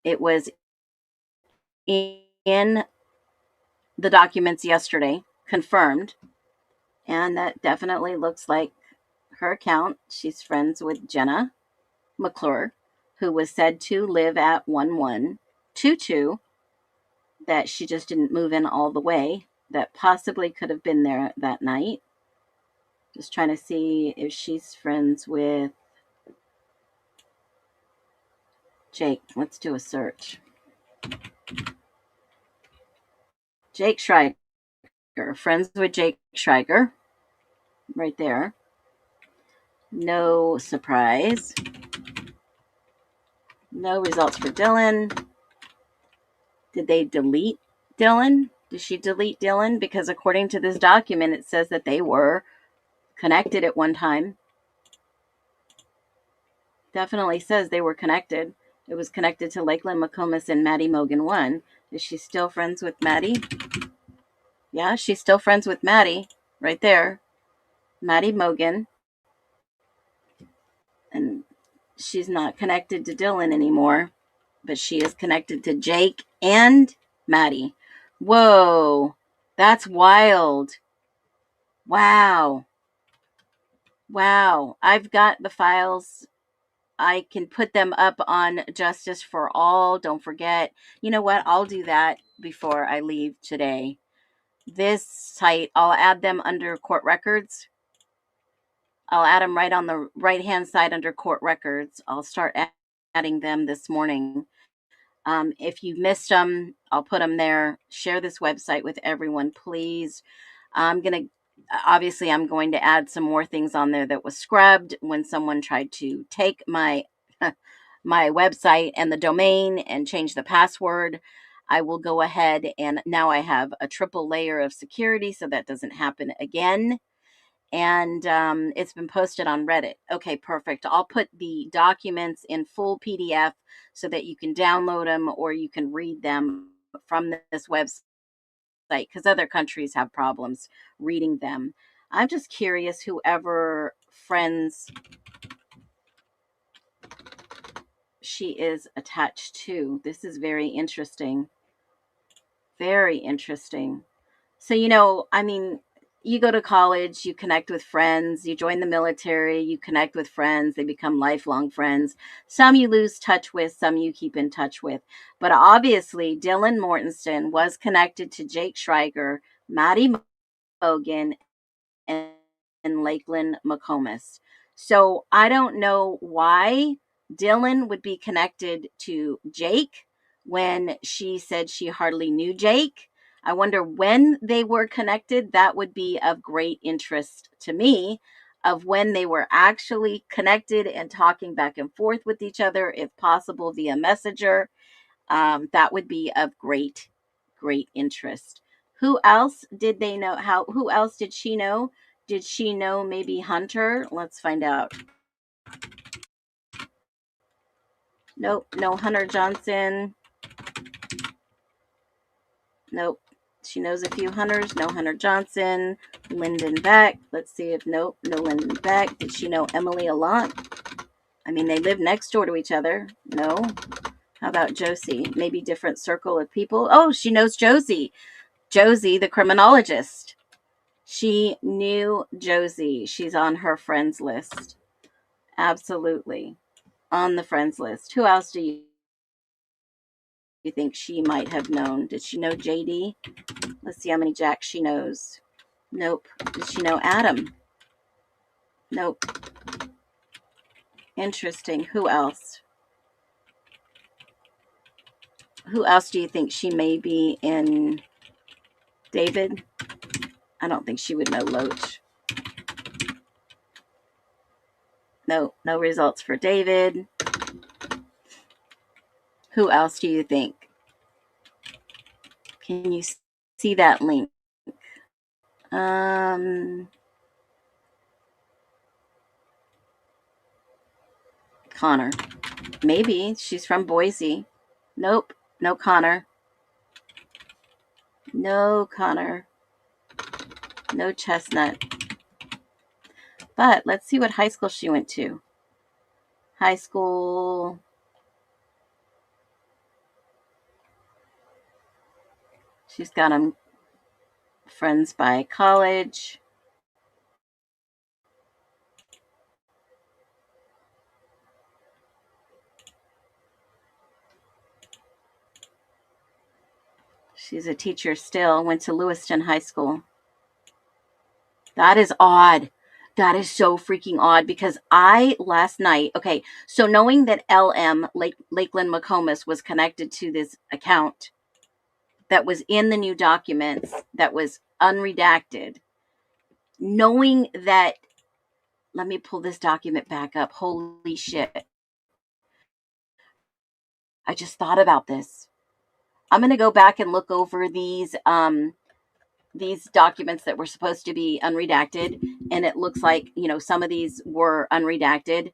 It was in the documents yesterday, confirmed. And that definitely looks like her account. She's friends with Jenna McClure, who was said to live at 1122, that she just didn't move in all the way, that possibly could have been there that night. Just trying to see if she's friends with Jake. Let's do a search. Jake Schreiger. Friends with Jake Schreiger. Right there. No surprise. No results for Dylan. Did they delete Dylan? Did she delete Dylan? Because according to this document, it says that they were connected at one time. Definitely says they were connected. It was connected to Lakeland McComas and Maddie Mogan 1. Is she still friends with Maddie? Yeah, she's still friends with Maddie. Right there. Maddie Mogan. And she's not connected to Dylan anymore. But she is connected to Jake and Maddie. Whoa. That's wild. Wow. Wow. I've got the files. I can put them up on Justice for All. Don't forget. You know what? I'll do that before I leave today. This site, I'll add them under court records. I'll add them right on the right-hand side under court records. I'll start adding them this morning. If you missed them, I'll put them there. Share this website with everyone, please. I'm going to add some more things on there that was scrubbed when someone tried to take my my website and the domain and change the password. I will go ahead, and now I have a triple layer of security so that doesn't happen again. And it's been posted on Reddit. Okay, perfect. I'll put the documents in full PDF so that you can download them or you can read them from this website, because other countries have problems reading them. I'm just curious, whoever friends she is attached to. This is very interesting. Very interesting. So, you go to college, you connect with friends, you join the military, you connect with friends, they become lifelong friends. Some you lose touch with, some you keep in touch with. But obviously, Dylan Mortensen was connected to Jake Schreiger, Maddie Mogan, and Lakeland McComas. So I don't know why Dylan would be connected to Jake when she said she hardly knew Jake. I wonder when they were connected. That would be of great interest to me, of when they were actually connected and talking back and forth with each other, if possible via messenger. That would be of great interest. Who else did they know? Who else did she know? Did she know maybe Hunter? Let's find out. Nope, no Hunter Johnson. Nope. She knows a few Hunters. No Hunter Johnson. Lyndon Beck. Let's see if no Lyndon Beck. Did she know Emily Allant? I mean, they live next door to each other. No. How about Josie? Maybe different circle of people. Oh, she knows Josie. Josie, the criminologist. She knew Josie. She's on her friends list. Absolutely. On the friends list. Who else do you think she might have known? Did she know JD? Let's see how many Jacks she knows. Nope. Did she know Adam? Nope. Interesting. Who else? Who else do you think she may be in? David? I don't think she would know Loach. No results for David. Who else do you think? Can you see that link? Connor. Maybe. She's from Boise. Nope. No Connor. No Connor. No Chestnut. But let's see what high school she went to. High school. She's got them friends by college. She's a teacher still. Went to Lewiston High School. That is odd. That is so freaking odd because last night, okay, so knowing that LM, Lakeland McComas, was connected to this account that was in the new documents that was unredacted, knowing that, let me pull this document back up. Holy shit. I just thought about this. I'm going to go back and look over these documents that were supposed to be unredacted. And it looks like, some of these were unredacted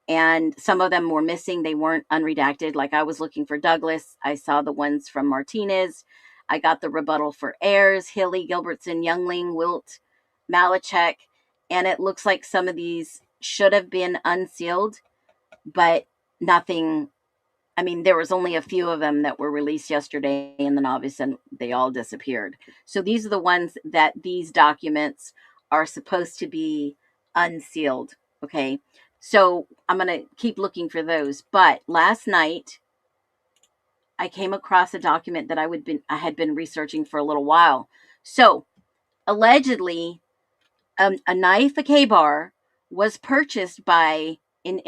and some of them were missing. They weren't unredacted. Like I was looking for Douglas. I saw the ones from Martinez. I got the rebuttal for Ayers, Hilly, Gilbertson, Youngling, Wilt, Malachek. And it looks like some of these should have been unsealed, but nothing. I mean, there was only a few of them that were released yesterday, and then obviously they all disappeared. So these are the ones that these documents are supposed to be unsealed. Okay. So I'm going to keep looking for those. But last night, I came across a document that I had been researching for a little while. So allegedly, a knife, a K-bar, was purchased by in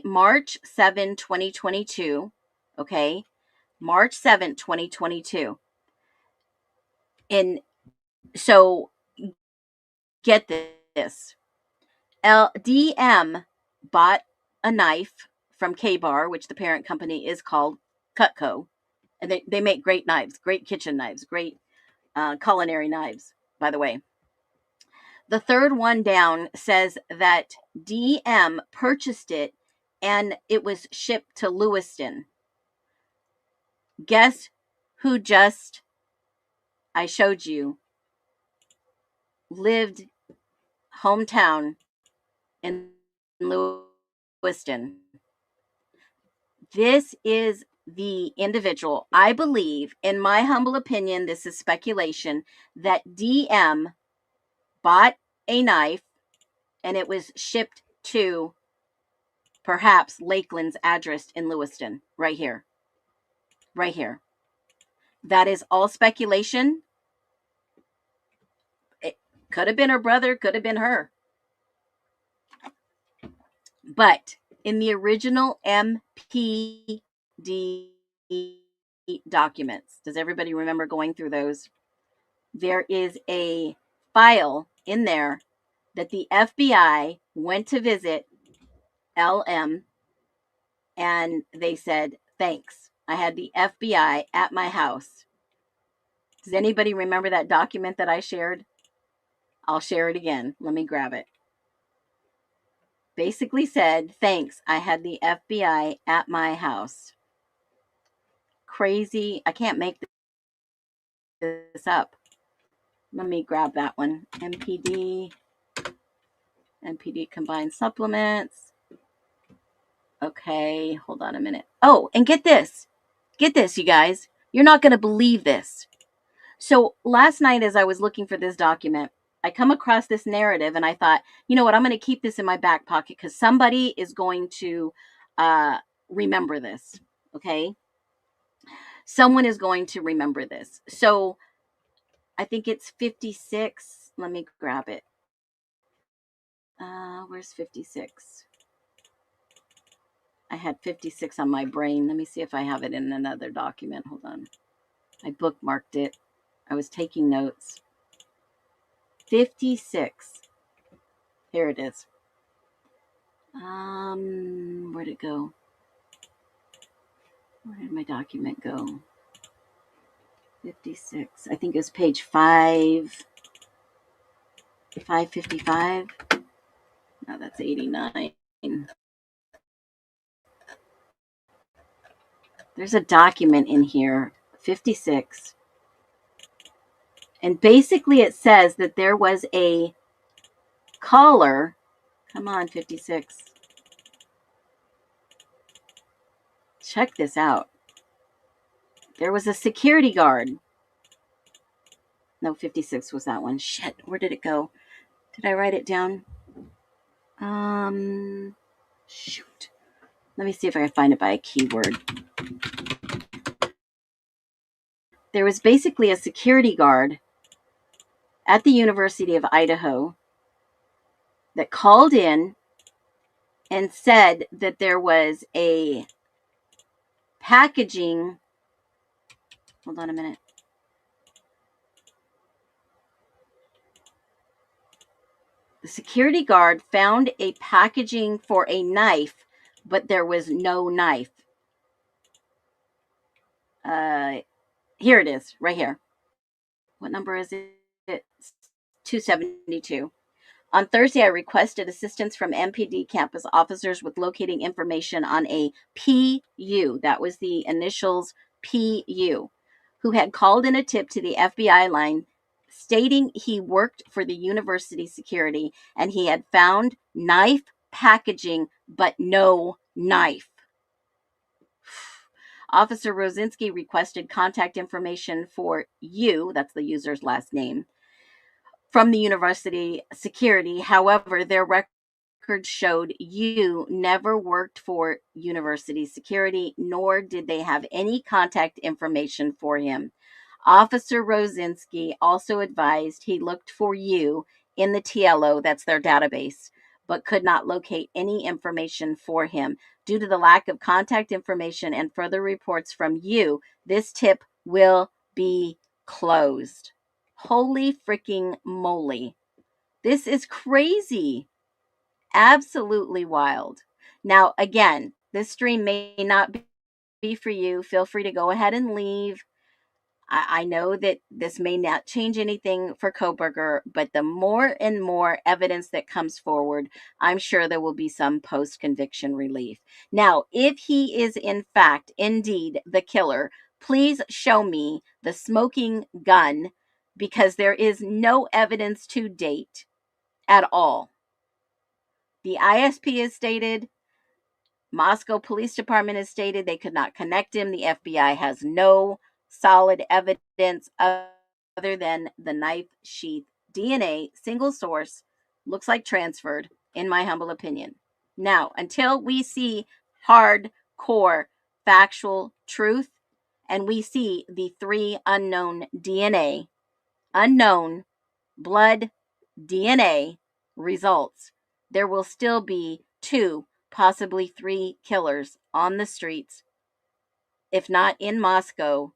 March 7, 2022. Okay. March 7th, 2022. And so get this. LDM bought a knife from K-Bar, which the parent company is called Cutco. And they make great knives, great kitchen knives, great culinary knives, by the way. The third one down says that DM purchased it and it was shipped to Lewiston. Guess who I showed you lived hometown in Lewiston? This is the individual. I believe, in my humble opinion, this is speculation, that DM bought a knife and it was shipped to perhaps Lakeland's address in Lewiston, right here. Right here. That is all speculation. It could have been her brother, could have been her. But in the original MPD documents, does everybody remember going through those? There is a file in there that the FBI went to visit LM and they said, thanks. I had the FBI at my house. Does anybody remember that document that I shared? I'll share it again. Let me grab it. Basically said, thanks. I had the FBI at my house. Crazy. I can't make this up. Let me grab that one. MPD combined supplements. Okay, hold on a minute. Oh, and get this. Get this, you guys. You're not going to believe this. So last night, as I was looking for this document, I come across this narrative and I thought, you know what, I'm going to keep this in my back pocket because somebody is going to remember this. Okay. Someone is going to remember this. So I think it's 56. Let me grab it. Where's 56? I had 56 on my brain. Let me see if I have it in another document. Hold on. I bookmarked it. I was taking notes. 56. Here it is. Where'd it go? Where did my document go? 56. I think it was page 555. No, that's 89. There's a document in here, 56. And basically it says that there was a caller. Come on, 56. Check this out. There was a security guard. No, 56 was that one. Shit, where did it go? Did I write it down? Shoot. Let me see if I can find it by a keyword. There was basically a security guard at the University of Idaho that called in and said that there was a packaging. Hold on a minute. The security guard found a packaging for a knife, but there was no knife. Here it is, right here. What number is it? It's 272. On Thursday, I requested assistance from MPD campus officers with locating information on a PU, that was the initials PU, who had called in a tip to the FBI line stating he worked for the university security and he had found knife packaging, but no knife. Officer Rosinski requested contact information for you, that's the user's last name, from the university security. However, their records showed you never worked for university security, nor did they have any contact information for him. Officer Rosinski also advised he looked for you in the TLO, that's their database, but could not locate any information for him. Due to the lack of contact information and further reports from you, this tip will be closed. Holy freaking moly. This is crazy. Absolutely wild. Now, again, this stream may not be for you. Feel free to go ahead and leave. I know that this may not change anything for Koberger, but the more and more evidence that comes forward, I'm sure there will be some post-conviction relief. Now, if he is in fact, indeed, the killer, please show me the smoking gun, because there is no evidence to date at all. The ISP has stated, Moscow Police Department has stated they could not connect him. The FBI has no solid evidence other than the knife sheath DNA, single source, looks like transferred, in my humble opinion. Now, until we see hardcore factual truth and we see the 3 unknown DNA, unknown blood DNA results, there will still be 2, possibly 3 killers on the streets, if not in Moscow,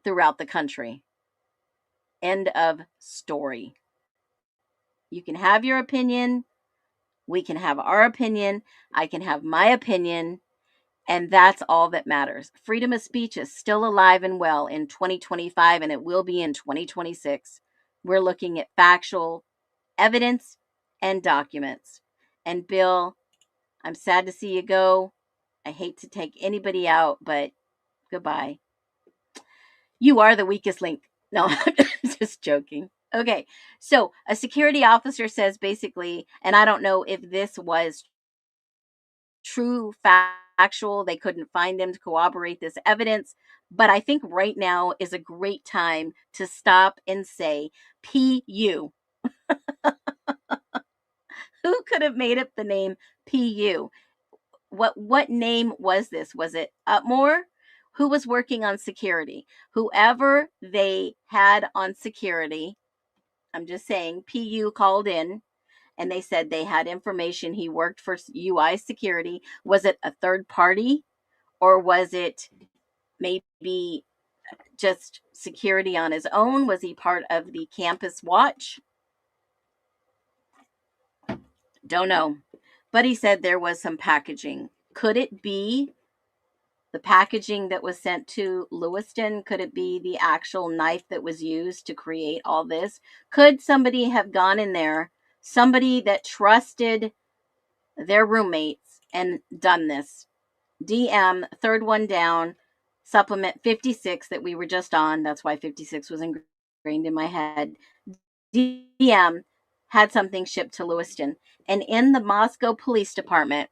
throughout the country. End of story. You can have your opinion. We can have our opinion. I can have my opinion. And that's all that matters. Freedom of speech is still alive and well in 2025, and it will be in 2026. We're looking at factual evidence and documents. And Bill, I'm sad to see you go. I hate to take anybody out, but goodbye. You are the weakest link. No, I'm just joking. Okay, so a security officer says basically, and I don't know if this was true factual, they couldn't find them to corroborate this evidence, but I think right now is a great time to stop and say PU. Who could have made up the name PU? What name was this? Was it Upmore? Who was working on security? Whoever they had on security, I'm just saying, PU called in and they said they had information he worked for UI security. Was it a third party or was it maybe just security on his own? Was he part of the campus watch? Don't know. But he said there was some packaging. Could it be the packaging that was sent to Lewiston? Could it be the actual knife that was used to create all this? Could somebody have gone in there, somebody that trusted their roommates, and done this? DM, third one down, supplement 56 that we were just on. That's why 56 was ingrained in my head. DM had something shipped to Lewiston. And in the Moscow Police Department,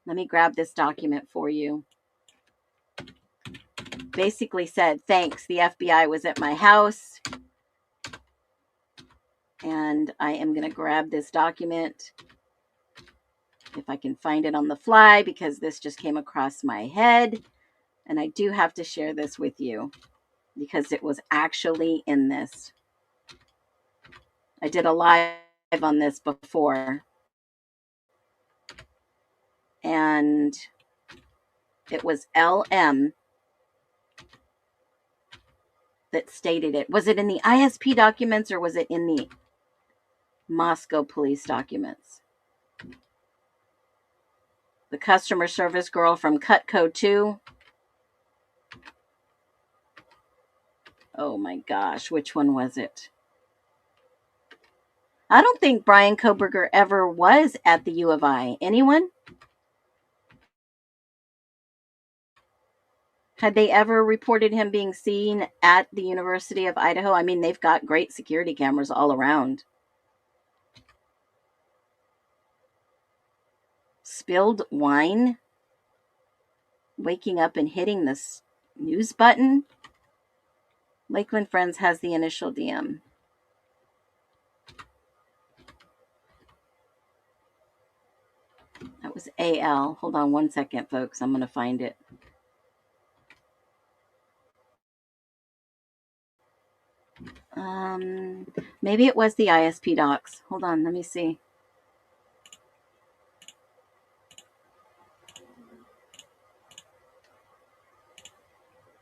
let me grab this document for you. Basically said, thanks, the FBI was at my house. And I am going to grab this document if I can find it on the fly, because this just came across my head. And I do have to share this with you because it was actually in this. I did a live on this before. And it was LM that stated it. Was it in the ISP documents or was it in the Moscow police documents? The customer service girl from Cutco 2. Oh my gosh, which one was it? I don't think Brian Koberger ever was at the U of I. Anyone? Had they ever reported him being seen at the University of Idaho? I mean, they've got great security cameras all around. Spilled wine? Waking up and hitting the snooze button? Lakeland Friends has the initial DM. That was AL. Hold on one second, folks. I'm going to find it. Maybe it was the ISP docs. Hold on, let me see.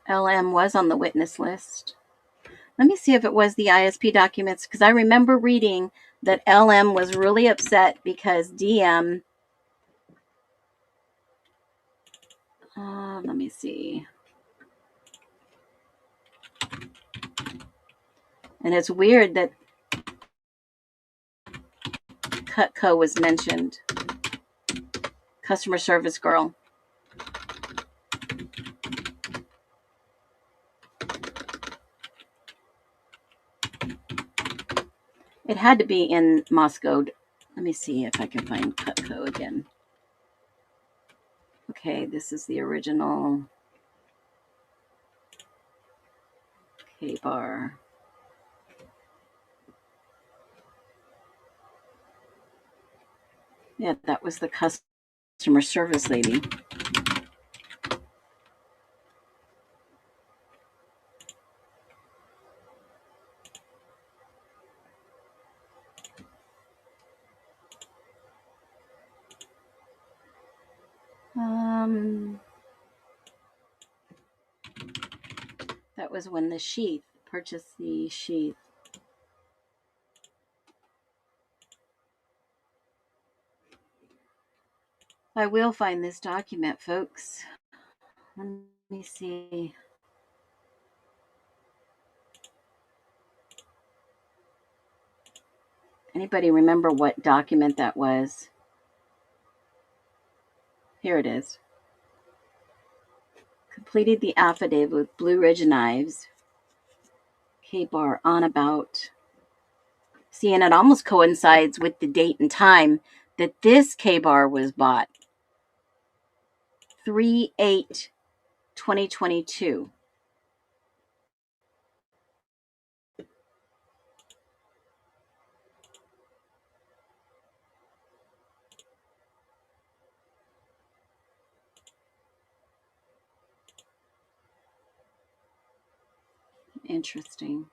LM was on the witness list. Let me see if it was the ISP documents, because I remember reading that LM was really upset because DM. Let me see. And it's weird that Cutco was mentioned. Customer service girl. It had to be in Moscow. Let me see if I can find Cutco again. Okay, this is the original K-bar. Yeah, that was the customer service lady. That was when the sheath, purchased the sheath. I will find this document, folks. Let me see. Anybody remember what document that was? Here it is. Completed the affidavit with Blue Ridge Knives. K-bar on about. See, and it almost coincides with the date and time that this K-bar was bought. 3/8/2022. Interesting.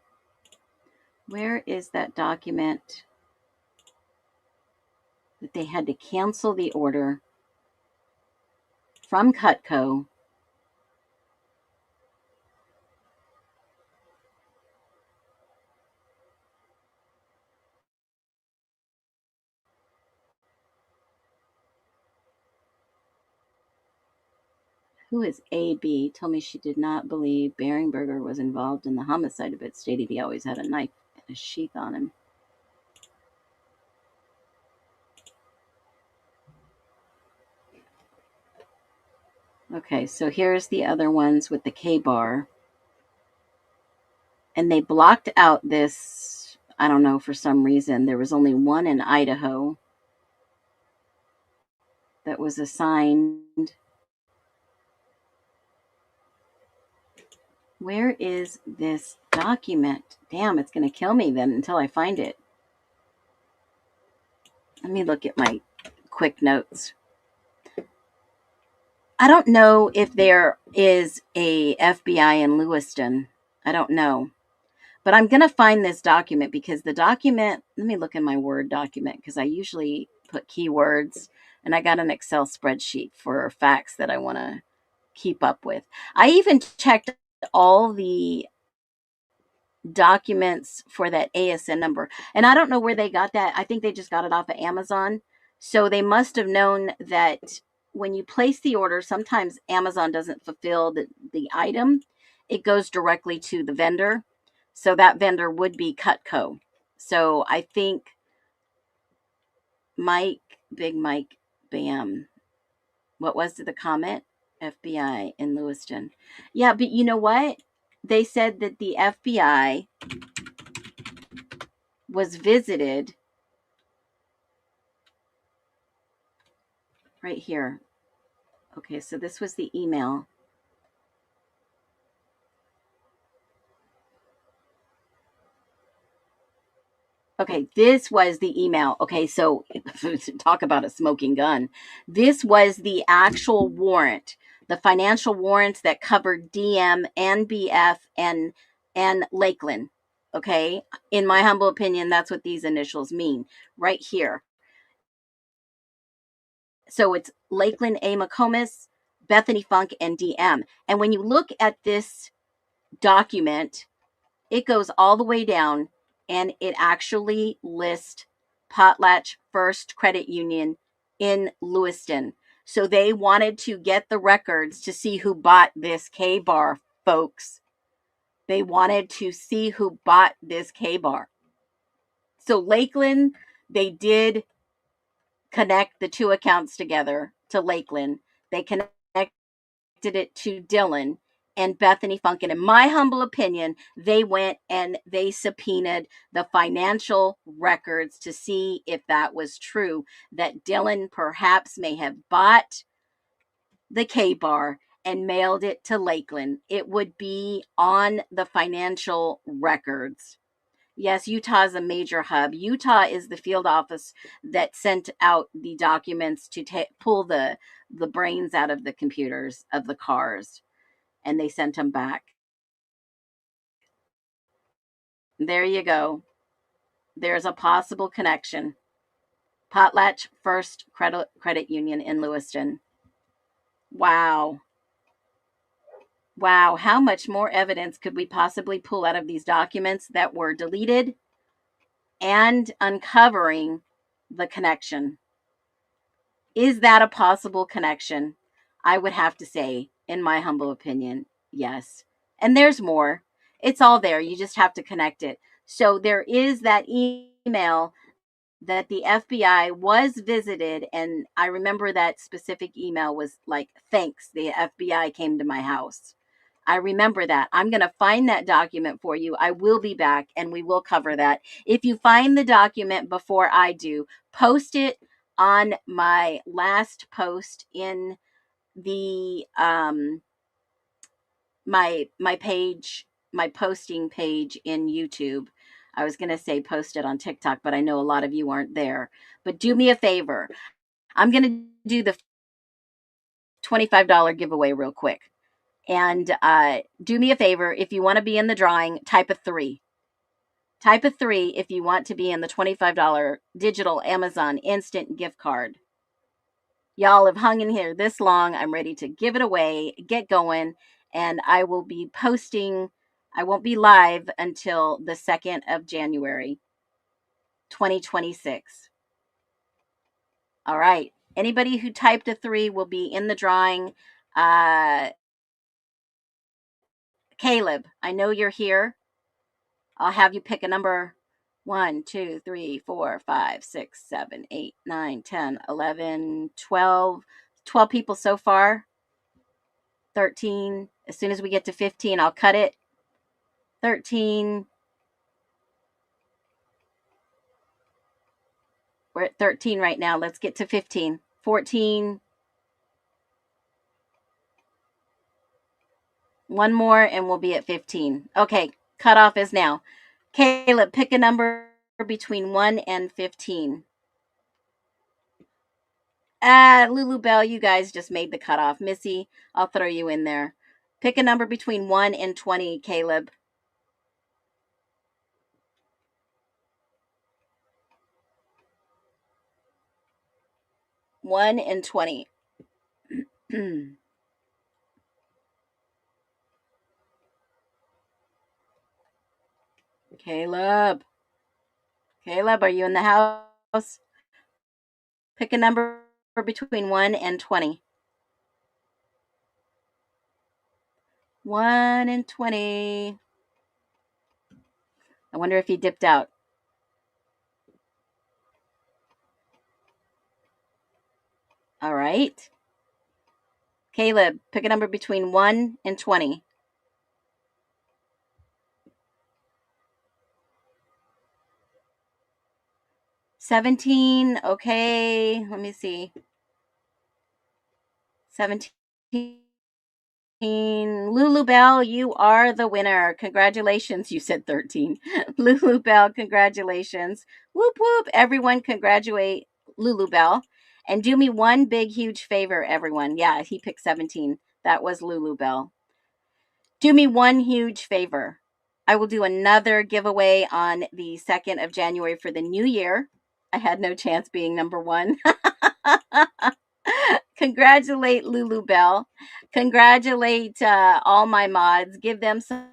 Where is that document that they had to cancel the order from Cutco? Who is AB? Told me she did not believe Beringberger was involved in the homicide, but stated he always had a knife and a sheath on him. Okay, so here's the other ones with the K-bar. And they blocked out this, I don't know, for some reason. There was only one in Idaho that was assigned. Where is this document? Damn, it's going to kill me then until I find it. Let me look at my quick notes. I don't know if there is a FBI in Lewiston. I don't know. But I'm going to find this document because the document, let me look in my Word document because I usually put keywords, and I got an Excel spreadsheet for facts that I want to keep up with. I even checked all the documents for that ASN number, and I don't know where they got that. I think they just got it off of Amazon. So they must have known that when you place the order, sometimes Amazon doesn't fulfill the item. It goes directly to the vendor. So that vendor would be Cutco. So I think Big Mike, bam. What was the comment? FBI in Lewiston. Yeah, but you know what? They said that the FBI was visited right here. Okay, so this was the email. Okay, this was the email. Okay, so talk about a smoking gun. This was the actual warrant, the financial warrants that covered DM and BF and Lakeland. Okay, in my humble opinion, that's what these initials mean right here. So it's Lakeland A. McComas, Bethany Funk, and DM. And when you look at this document, it goes all the way down and it actually lists Potlatch First Credit Union in Lewiston. So they wanted to get the records to see who bought this K-bar, folks. They wanted to see who bought this K-bar. So Lakeland, they did connect the two accounts together to Lakeland. They connected it to Dylan and Bethany Funk. And in my humble opinion, they went and they subpoenaed the financial records to see if that was true, that Dylan perhaps may have bought the K-bar and mailed it to Lakeland. It would be on the financial records. Yes, Utah is a major hub. Utah is the field office that sent out the documents to pull the brains out of the computers of the cars, and they sent them back. There you go. There's a possible connection. Potlatch First Credit Union in Lewiston. Wow. Wow. How much more evidence could we possibly pull out of these documents that were deleted and uncovering the connection? Is that a possible connection? I would have to say, in my humble opinion, yes. And there's more. It's all there. You just have to connect it. So there is that email that the FBI was visited, and I remember that specific email was like, thanks, the FBI came to my house. I remember that. I'm going to find that document for you. I will be back and we will cover that. If you find the document before I do, post it on my last post in the my page, my posting page in YouTube. I was going to say post it on TikTok, but I know a lot of you aren't there. But do me a favor. I'm going to do the $25 giveaway real quick. And do me a favor. If you want to be in the drawing, type a 3. Type a 3 if you want to be in the $25 digital Amazon instant gift card. Y'all have hung in here this long. I'm ready to give it away, get going, and I will be posting. I won't be live until the 2nd of January, 2026. All right. Anybody who typed a 3 will be in the drawing. Caleb, I know you're here. I'll have you pick a number. 1, 2, 3, 4, 5, 6, 7, 8, 9, 10, 11, 12. 12 people so far. 13. As soon as we get to 15, I'll cut it. 13. We're at 13 right now. Let's get to 15. 14. One more and we'll be at 15. Okay, cutoff is now. Caleb, pick a number between 1 and 15. Lulu Bell, you guys just made the cutoff. Missy, I'll throw you in there. Pick a number between 1 and 20, Caleb. One and 20. Caleb. Caleb, are you in the house? Pick a number between 1 and 20. 1 and 20. I wonder if he dipped out. All right. Caleb, pick a number between 1 and 20. 17. Okay, let me see. 17. Lulu Bell, you are the winner. Congratulations. You said 13. Lulu Bell, congratulations. Whoop, whoop. Everyone congratulate Lulu Bell. And do me one big, huge favor, everyone. Yeah, he picked 17. That was Lulu Bell. Do me one huge favor. I will do another giveaway on the 2nd of January for the new year. I had no chance being number 1. Congratulate Lulu Bell. Congratulate all my mods. Give them some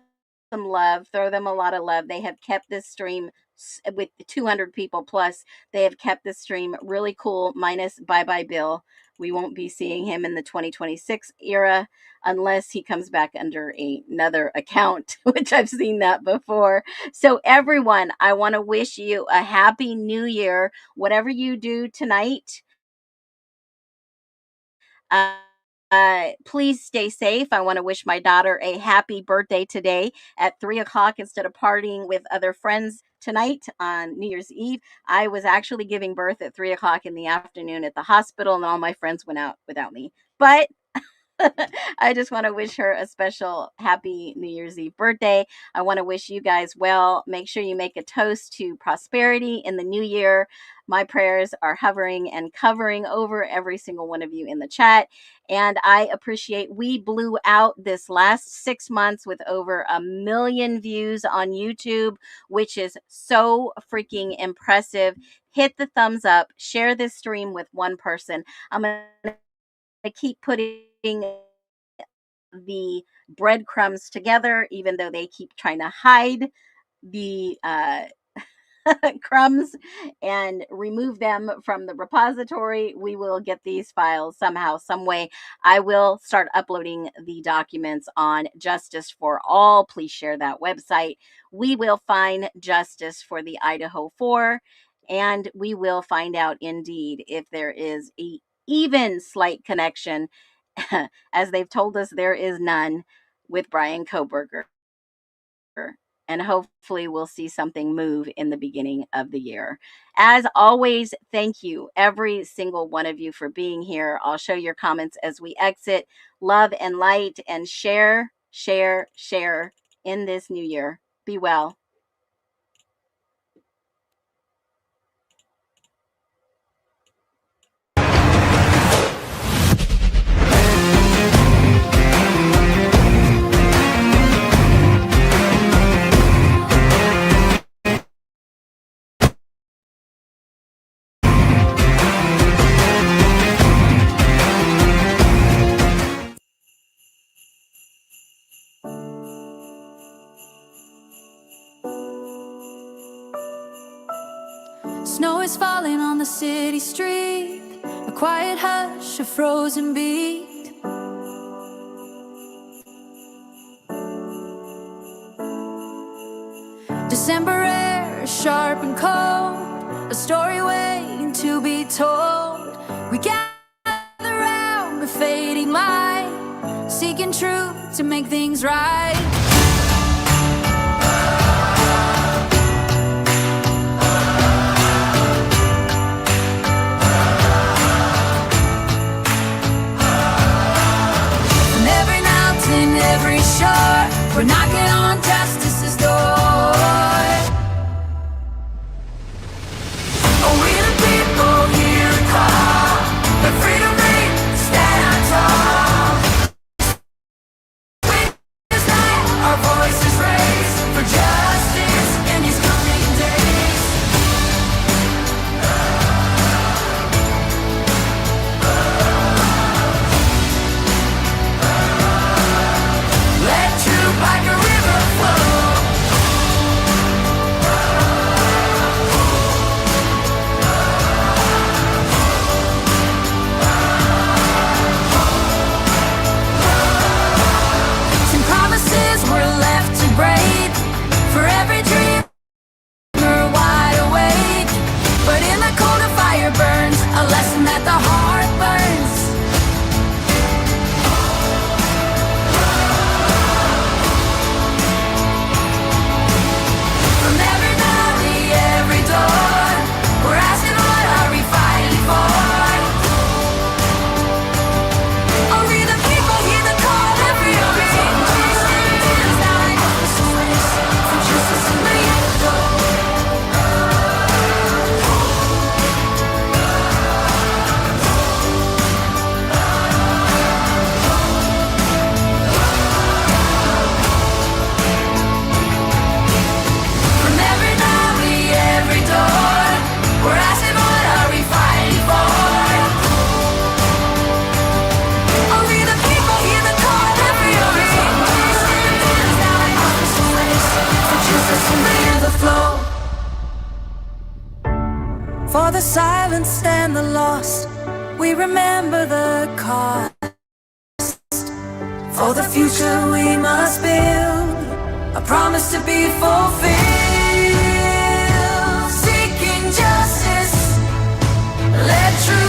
love. Throw them a lot of love. They have kept this stream with 200 people plus. They have kept this stream really cool, minus Bye Bye Bill. We won't be seeing him in the 2026 era unless he comes back under another account, which I've seen that before. So everyone, I want to wish you a happy new year. Whatever you do tonight, please stay safe. I want to wish my daughter a happy birthday today at 3:00 instead of partying with other friends tonight on New Year's Eve. I was actually giving birth at 3:00 in the afternoon at the hospital, and all my friends went out without me. But I just want to wish her a special happy New Year's Eve birthday. I want to wish you guys well. Make sure you make a toast to prosperity in the new year. My prayers are hovering and covering over every single one of you in the chat. And I appreciate we blew out this last 6 months with over 1 million views on YouTube, which is so freaking impressive. Hit the thumbs up, share this stream with one person. I'm going to keep putting the breadcrumbs together, even though they keep trying to hide the crumbs and remove them from the repository. We will get these files somehow, some way. I will start uploading the documents on Justice for All. Please share that website. We will find justice for the Idaho 4, and we will find out indeed if there is a even slight connection, as they've told us there is none, with Brian Koberger. And hopefully we'll see something move in the beginning of the year. As always, thank you, every single one of you, for being here. I'll show your comments as we exit. Love and light, and share, share, share in this new year. Be well. Snow is falling on the city street, a quiet hush, a frozen beat. December air, sharp and cold, a story waiting to be told. We gather around a fading light, seeking truth to make things right. Every shore, we're knocking on justice's door. Oh, we the people hear the call, the freedom ring, stand tall. Witness night, our voices raised for justice in these coming days. Like a river flow. Some promises were left to break, for every dreamer wide awake. But in the cold of fire burns a lesson that the heart burns. We're asking, what are we fighting for? Oh, we the people hear the call, every stands down for justice in the from every valley, every door. We're asking, what are we fighting for? Oh, we the people hear the call, every stands down for justice and clear the flow. For the silence and the lost, we remember the cost. For the future we must build a promise to be fulfilled. Seeking justice, let truth